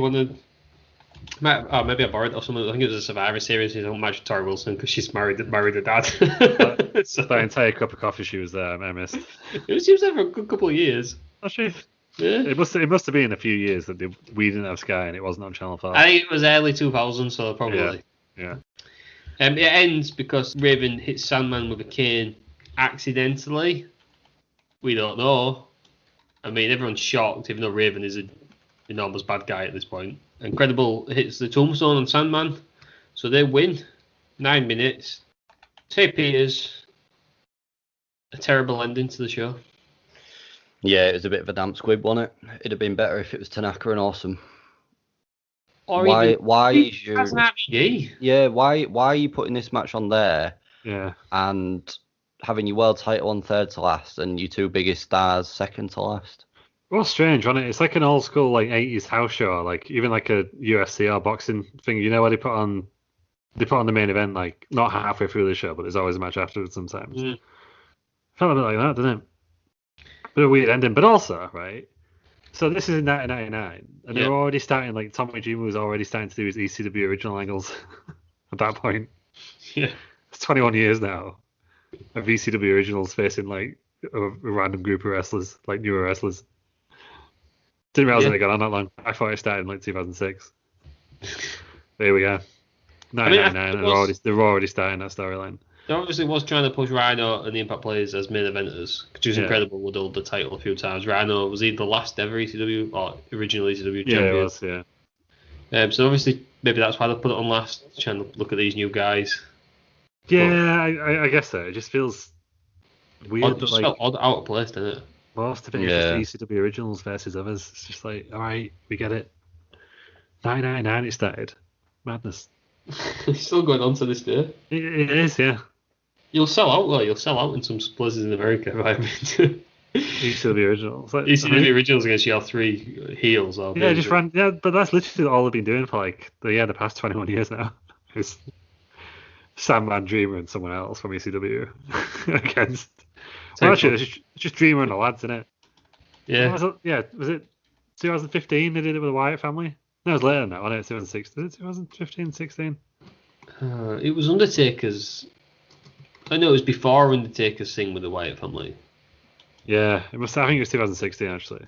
Maybe I borrowed it or something. I think it was a Survivor Series. You don't match Tori Wilson because she's married her dad. So that entire cup of coffee she was there, I missed. She was there for a good couple of years. Was she? Yeah. It must have been a few years that we didn't have Sky and it wasn't on Channel 5. I think it was early 2000s, so probably. Yeah. It ends because Raven hits Sandman with a cane accidentally. We don't know. I mean, everyone's shocked, even though Raven is an enormous bad guy at this point. Incredible hits the tombstone on Sandman, so they win. 9 minutes. Tay Peters. A terrible ending to the show. Yeah, it was a bit of a damp squib, wasn't it? It'd have been better if it was Tanaka and Awesome. Or why is you? Yeah. Why are you putting this match on there? Yeah. And having your world title on third to last and your two biggest stars second to last? Well, strange, wasn't it? It's like an old school like 80s house show, like even like a UFC or boxing thing. You know where they put on the main event like not halfway through the show, but there's always a match afterwards sometimes. Felt a bit like that, didn't it? Bit of a weird ending, but also right. So this is in 1999, and they were already starting like Tommy Dreamer was already starting to do his ECW original angles at that point. Yeah, it's 21 years now of ECW originals facing like a random group of wrestlers, like newer wrestlers. Didn't realize it had gone on that long. I thought it started in like 2006. There we go. 1999, and they're already starting that storyline. They obviously was trying to push Rhino and the Impact Players as main eventers, which was incredible. Would hold the title a few times. Rhino was he the last ever ECW or original ECW champion? Yeah, it was. Yeah. So obviously maybe that's why they put it on last, trying to look at these new guys. Yeah, I guess so. It just feels weird. Out of place, doesn't it? Most of it is just ECW originals versus others. It's just like, all right, we get it. 1999 it started. Madness. It's still going on to this day. It is, yeah. You'll sell out though. You'll sell out in some places in America, right? ECW originals. Like, ECW originals against your three heels. Yeah, just ran. Yeah, but that's literally all they've been doing for like the past 21 years now. It's Sandman, Dreamer, and someone else from ECW against. Well, actually, it's just Dreamer and the lads, isn't it? Yeah. Was it 2015 they did it with the Wyatt family? No, it was later than that. I know it's 2016. Was it 2015, 16? It was Undertaker's. I know it was before Undertaker's thing with the Wyatt family. Yeah, I think it was 2016 actually.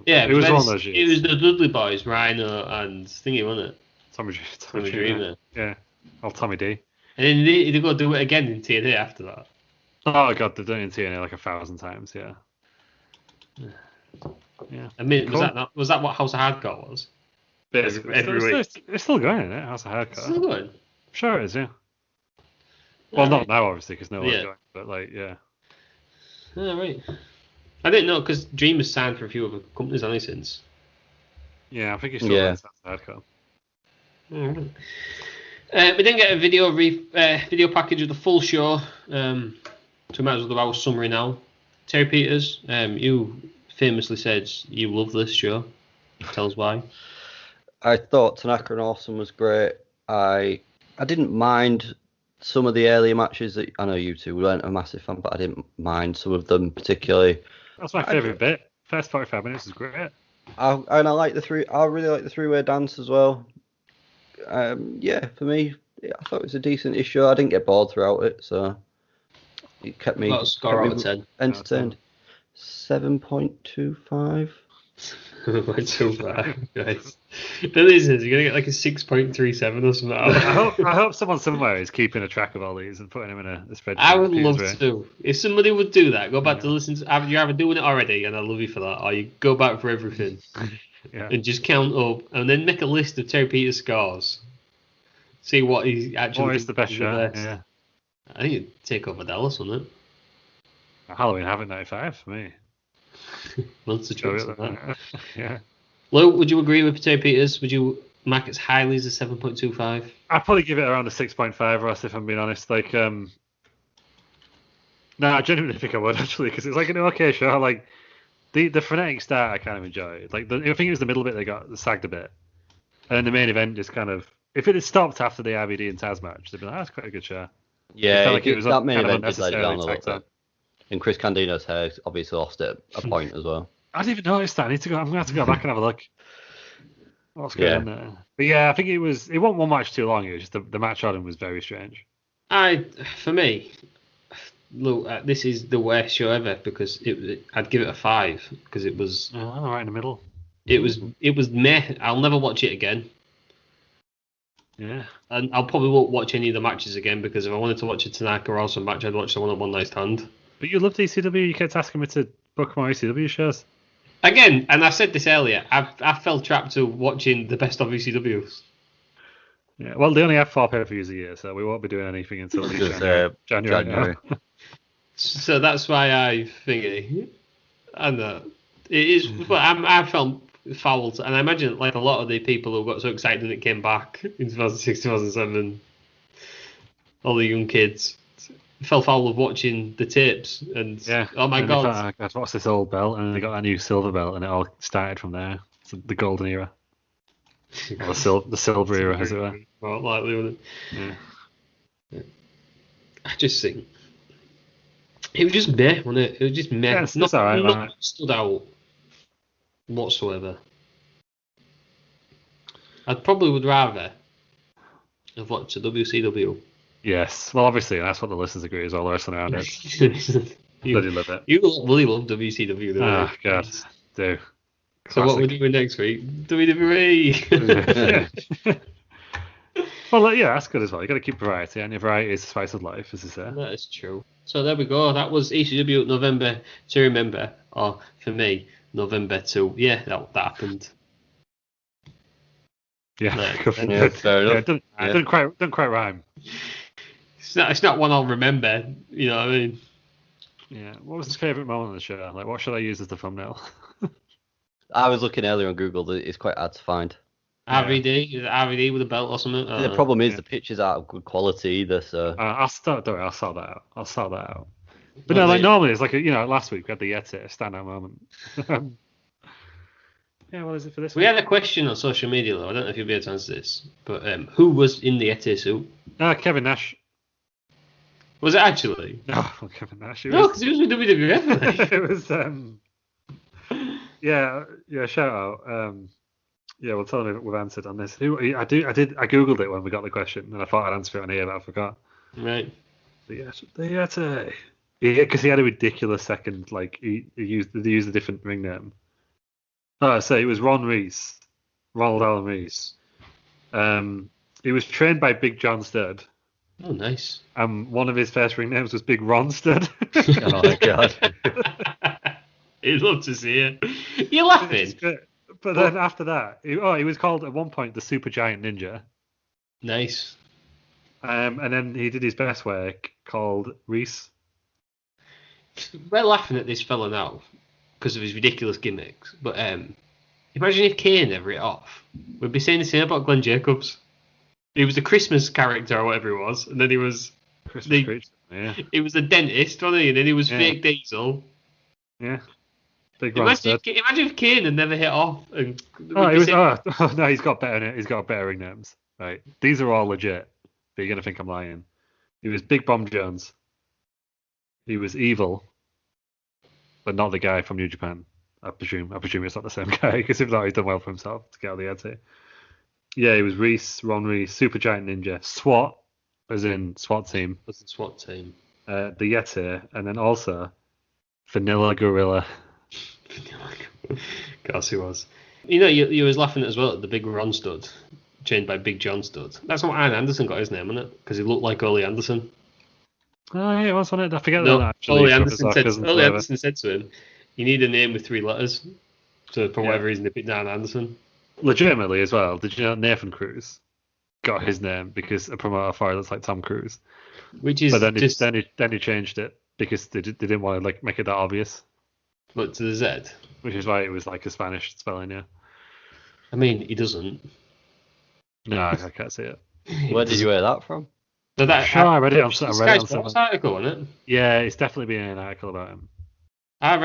Yeah, it was one of those years. It was the Dudley Boys, Rhino and Thingy, wasn't it? Tommy Dreamer. Yeah, Tommy D. And then they got to do it again in TNA after that. Oh god, they've done it in TNA like 1,000 times. Yeah. Yeah. I mean, was that what House of Hardcore was? Basically, every week. It's still going, isn't it? House of Hardcore. It's still going. Sure it is, yeah. Well, not now, obviously, because no one's going. But like, yeah. Yeah, right. I didn't know because Dreamer's signed for a few other companies, hasn't he, since? Yeah, I think he's still in House of Hardcore. Mm-hmm. We didn't get a video package of the full show, so we might as well do our summary now. Terry Peters, you famously said you love this show. Tell us why. I thought Tanaka and Awesome was great. I didn't mind some of the earlier matches. That I know you two weren't a massive fan, but I didn't mind some of them particularly. That's my favourite bit. First 45 minutes is great. I really like the three-way dance as well. Yeah, for me, I thought it was a decent show. I didn't get bored throughout it, so it kept me entertained. 7.25. 7.25, guys. The reason is you're gonna get like a 6.37 or something. I hope someone somewhere is keeping a track of all these and putting them in a spreadsheet. I would love to. If somebody would do that, go back to listen to. You're either doing it already, and I love you for that, or you go back for everything and just count up, and then make a list of Terry Peters' scores. See what he actually. What is the best shot? Yeah. I think it'd take over Dallas, wouldn't it? Halloween Havoc 95 for me. Lots of choice on that. Yeah. Lou, would you agree with Terry Peters? Would you mark it as highly as a 7.25? I'd probably give it around a 6.5, Ross, if I'm being honest. Like, no, I genuinely think I would actually, because it's like an okay show. Like the frenetic start, I kind of enjoyed. Like, I think it was the middle bit that sagged a bit, and then the main event just kind of. If it had stopped after the RVD and Taz match, they'd be like, that's quite a good show. Yeah, like it was that main event just let it down a little bit. And Chris Candido's hair obviously lost at a point as well. I didn't even notice that. I'm going to have to go back and have a look. What's going on there? But yeah, I think it wasn't one match too long. It was just the match on him was very strange. For me, look, this is the worst show ever because I'd give it a 5 because it was right in the middle. It was meh. I'll never watch it again. Yeah, and I'll probably won't watch any of the matches again because if I wanted to watch a Tanaka or Awesome match, I'd watch the one at One Night Stand. But you loved ECW. You kept asking me to book more ECW shows. Again, and I said this earlier, I fell trapped to watching the best of ECWs. Yeah, well, they only have 4 pay-per-views a year, so we won't be doing anything until January. So that's why I think and it is. But I felt fouled, and I imagine like a lot of the people who got so excited when it came back in 2006, 2007, all the young kids fell foul of watching the tapes, and oh my god, I've watched this old belt, and they got a new silver belt, and it all started from there. It's the golden era, or the silver era, as it were. Well, likely, wasn't it? Yeah. I just think it was just meh, wasn't it? It was just meh. Yeah, it's all right, nothing stood out whatsoever. I probably would rather have watched a WCW. Yes, well, obviously, that's what the listeners agree as well. The wrestling around it. Bloody love it. You really love WCW, don't you? Oh, God, do. So what we're doing next week? WWE! Well, yeah, that's good as well. You got to keep variety, and variety is the spice of life, as they say. That is true. So there we go. That was ECW November to remember, or for me, November to that happened. Yeah, fair enough. Don't quite rhyme. It's not one I'll remember. You know what I mean? Yeah. What was his favourite moment of the show? Like, what should I use as the thumbnail? I was looking earlier on Google. It's quite hard to find. RVD with a belt or something. The problem is the pictures aren't of good quality either. So I'll sort that out. But no, like normally it's like last week we had the Yeti, a standout moment. Yeah, what is it for this week? We had a question on social media though. I don't know if you'll be able to answer this, but who was in the Yeti suit? Kevin Nash. Was it actually? No, Kevin Nash. No, because it was with WWF. It was. Yeah. Shout out. Yeah, well, tell me we've answered on this. I googled it when we got the question, and I thought I'd answer it on here, but I forgot. Right. The Yeti. Yeah, because he had a ridiculous second. Like he used a different ring name. Oh, so it was Ronald Allen Reese. He was trained by Big John Studd. Oh, nice. And one of his first ring names was Big Ron Studd. Oh my god. He'd love to see it. You're laughing. But then after that, he was called at one point the Super Giant Ninja. Nice. And then he did his best work called Reese. We're laughing at this fella now because of his ridiculous gimmicks. But imagine if Kane ever hit off. We'd be saying the same about Glenn Jacobs. He was a Christmas character or whatever he was, and then he was Christmas creature. Yeah. He was the dentist, wasn't he? And then he was fake Diesel. Yeah. Imagine if Kane had never hit off. And no, he's got better. He's got better ring names. Right, these are all legit. But you're gonna think I'm lying. He was Big Bomb Jones. He was Evil, but not the guy from New Japan. I presume it's not the same guy because if not, he's done well for himself to get out of the Yeti. Yeah, he was Ron Reese, Super Giant Ninja, SWAT, as in SWAT team. What's the SWAT team? The Yeti, and then also Vanilla Gorilla. Of course he was. You was laughing as well at the Big Ron Studd, trained by Big John Studd. That's what Arn Anderson got his name on it, because he looked like Ole Anderson. Oh, yeah, it was on it. I forget that actually. Ole Anderson said to him, you need a name with 3 letters. So for whatever reason, they picked Arn Anderson. Legitimately as well, did you know Nathan Cruz got his name because a promoter for it looks like Tom Cruise? Which is but then he changed it because they didn't want to make it that obvious. But to the Z? Which is why it was like a Spanish spelling, yeah. I mean, he doesn't. No, I can't see it. Where did you hear that from? So I read it on some article, wasn't it? Yeah, it's definitely been an article about him. I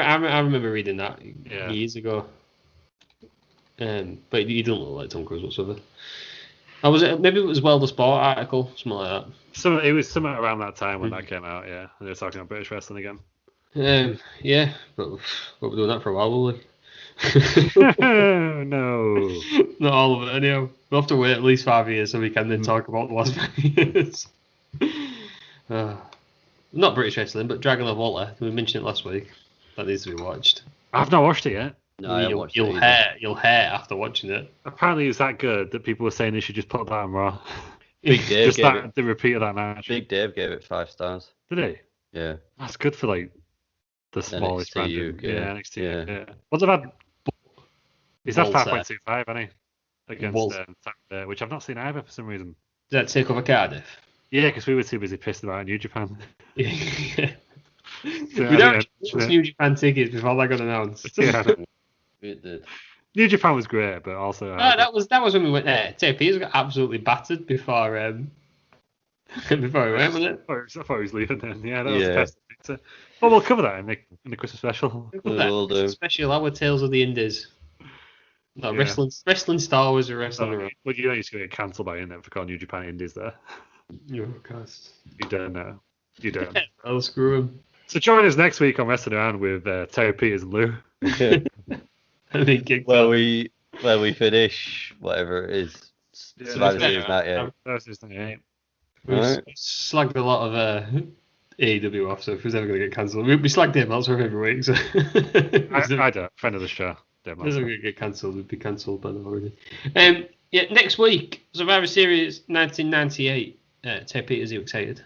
remember reading that years ago. But he doesn't look like Tom Cruise whatsoever. Maybe it was Well the Sport article, something like that. It was something around that time when that came out, yeah. And they were talking about British wrestling again. Yeah, but we're doing that for a while, will we? No. Not all of it, anyhow. We'll have to wait at least 5 years so we can then talk about the last 5 years. Not British wrestling, but Dragon of Walter. We mentioned it last week. That needs to be watched. I've not watched it yet. No, I haven't watched it. You'll hate after watching it. Apparently, it's that good that people were saying they should just put that on Raw. Big Dave the repeat of that match. Big Dave gave it 5 stars. Did he? Yeah. That's good for the smallest brand. NXT. Yeah. What's about? He's at 5.25, hasn't he? Against which I've not seen either for some reason. Did that take over Cardiff? Yeah, because we were too busy pissed about New Japan. We don't New Japan tickets before that got announced. Yeah, It did. New Japan was great, but also that was when we went there. TP's got absolutely battered before Before he went, wasn't it? I thought he was leaving then. Yeah, that was the best pizza. Well, we'll cover that in the Christmas special. We'll do. Special Our Tales of the Indies. No, wrestling Star Wars or wrestling around. Well, you know he's going to get cancelled by Internet for calling New Japan Indies there. Oh, cast. You don't know. You don't. I'll screw him. So join us next week on Wrestling Around with Terry Peters and Lou. Where we finish whatever it is. Survivor Series 98. Versus 98. We've slagged a lot of AEW off, so if he's ever going to get cancelled, we slagged him elsewhere every week. So I don't. Friend of the show. If he's ever going to get cancelled, we'd be cancelled by now already. Next week, Survivor Series 1998. Terry Peters, are you excited?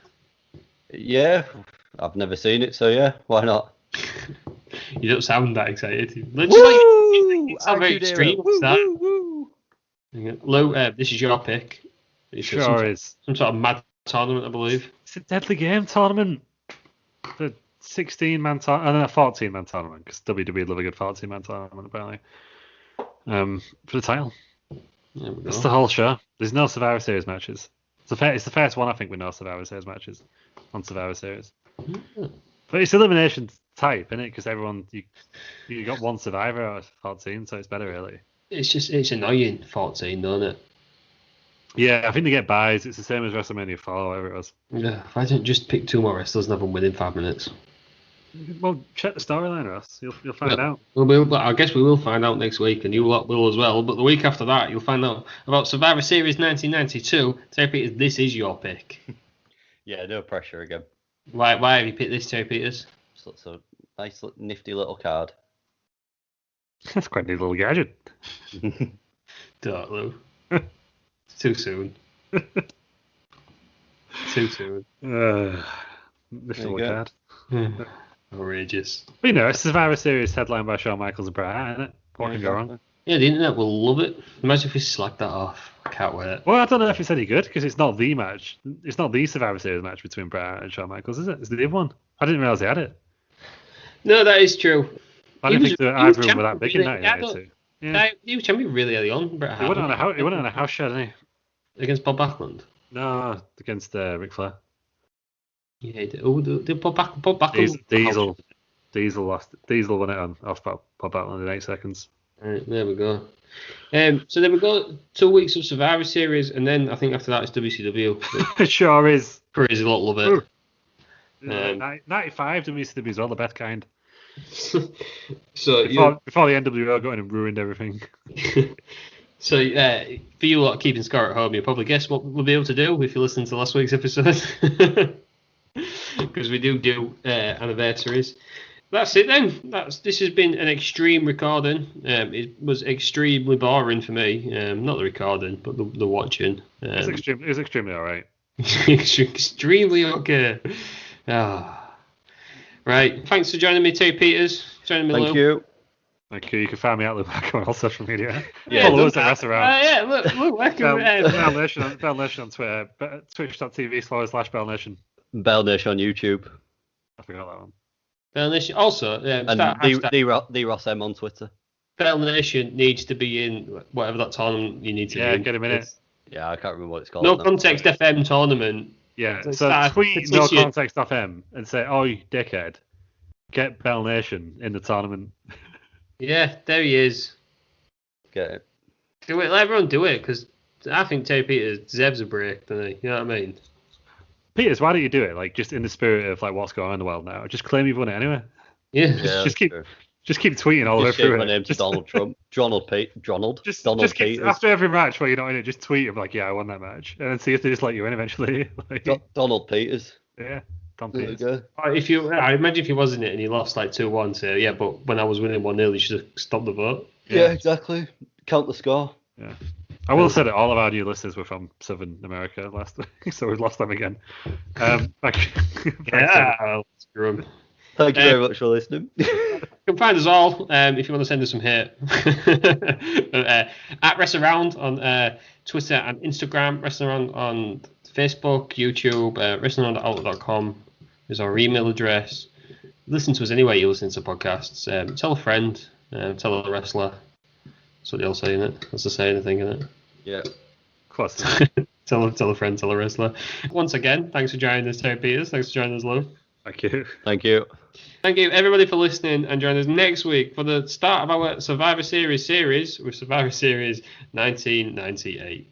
Yeah, I've never seen it, so yeah, why not? You don't sound that excited. Woo! It's not very extreme. Lou, this is your pick. It's sure is. Some sort of mad tournament, I believe. It's a deadly game tournament. The 16-man tournament, and then a 14-man tournament, because WWE love a good 14-man tournament, apparently. For the title. That's the whole show. There's no Survivor Series matches. It's the first one, I think, with no Survivor Series matches on Survivor Series. Mm-hmm. But it's elimination type, isn't it? Because everyone, you got one Survivor out of 14, so it's better, really. It's annoying, 14, don't it? Yeah, I think they get buys. It's the same as WrestleMania 4, whatever it was. Yeah, if I didn't just pick 2 more wrestlers and have them within 5 minutes. Well, check the storyline, Ross. You'll find out. Well, I guess we will find out next week, and you lot will as well. But the week after that, you'll find out about Survivor Series 1992. Terry Peters, this is your pick. Yeah, no pressure again. Why have you picked this, Terry Peters? It's a nice, nifty little card. That's quite a neat little gadget. Don't, Lou. Too soon. Too soon. Nifty little card. Outrageous. But you know, it's Survivor Series headlined by Shawn Michaels and Bret Hart, isn't it? What can go wrong? Yeah, the internet will love it. Imagine if we slacked that off. I can't wait. Well, I don't know if it's any good, because it's not the match. It's not the Survivor Series match between Bret Hart and Shawn Michaels, is it? It's the other one. I didn't realise they had it. No, that is true. I didn't think either of them were that big in 1992. Yeah. He was champion really early on, Bret Hart. He went on a house show, didn't he? Against Bob Backlund? No, against Ric Flair. Yeah, he did. Oh, did Bob Backlund? Diesel lost. Diesel won it off Bob Backlund in 8 seconds. Right, there we go. So then we go 2 weeks of Survivor Series, and then I think after that it's WCW. It sure is. Crazy lot love it. 95 WCW is all the best kind. So before the NWO got in and ruined everything. So for you lot keeping score at home, you'll probably guess what we'll be able to do if you listen to last week's episode. Because we do anniversaries. That's it then. This has been an extreme recording. It was extremely boring for me. Not the recording, but the watching. It was extremely alright. Extremely okay. Right. Thanks for joining me, Terry Peters. Joining me, Lou. Thank you. Thank you. You can find me out on all social media. Yeah, follow us at Rest Around. Yeah, look, Bell Nation on Twitter. Twitch.tv/Bell Nation. Bell Nation on YouTube. I forgot that one. Bell Nation also, and the Ross M on Twitter. Bell Nation needs to be in whatever that tournament you need to be in. Get him in it. Yeah, I can't remember what it's called. No Context FM tournament. Yeah, so tweet No Context FM and say, "Oh, you dickhead, get Bell Nation in the tournament." Yeah, there he is. Get it. Do it. Let everyone do it, because I think Terry Peters deserves a break, doesn't he? You know what I mean? Peters, why don't you do it? Like, just in the spirit of like what's going on in the world now. Just claim you've won it anyway. Yeah. Just keep tweeting all the way through my name to Donald Trump. Donald Peters. After every match where you're not in it, just tweet him like, "Yeah, I won that match," and then see if they just let you in eventually. Donald Peters. Yeah. I imagine if he was in it and he lost like 2-1, so yeah, but when I was winning 1-0, you should have stopped the vote. Yeah, exactly. Count the score. Yeah. I will say that all of our new listeners were from Southern America last week, so we've lost them again. Screw them. Thank you very much for listening. You can find us all if you want to send us some hate at Rest Around on Twitter and Instagram, Rest Around on Facebook, YouTube, wrestlingaround@outlook.com is our email address. Listen to us anywhere you listen to podcasts. Tell a friend, tell a wrestler. That's what they all say in it. That's the saying, I think, isn't it? Yeah. Close. Tell a friend, tell a wrestler. Once again, thanks for joining us, Terry Peters. Thanks for joining us, Lou. Thank you. Thank you. Thank you, everybody, for listening, and join us next week for the start of our Survivor Series with Survivor Series 1998.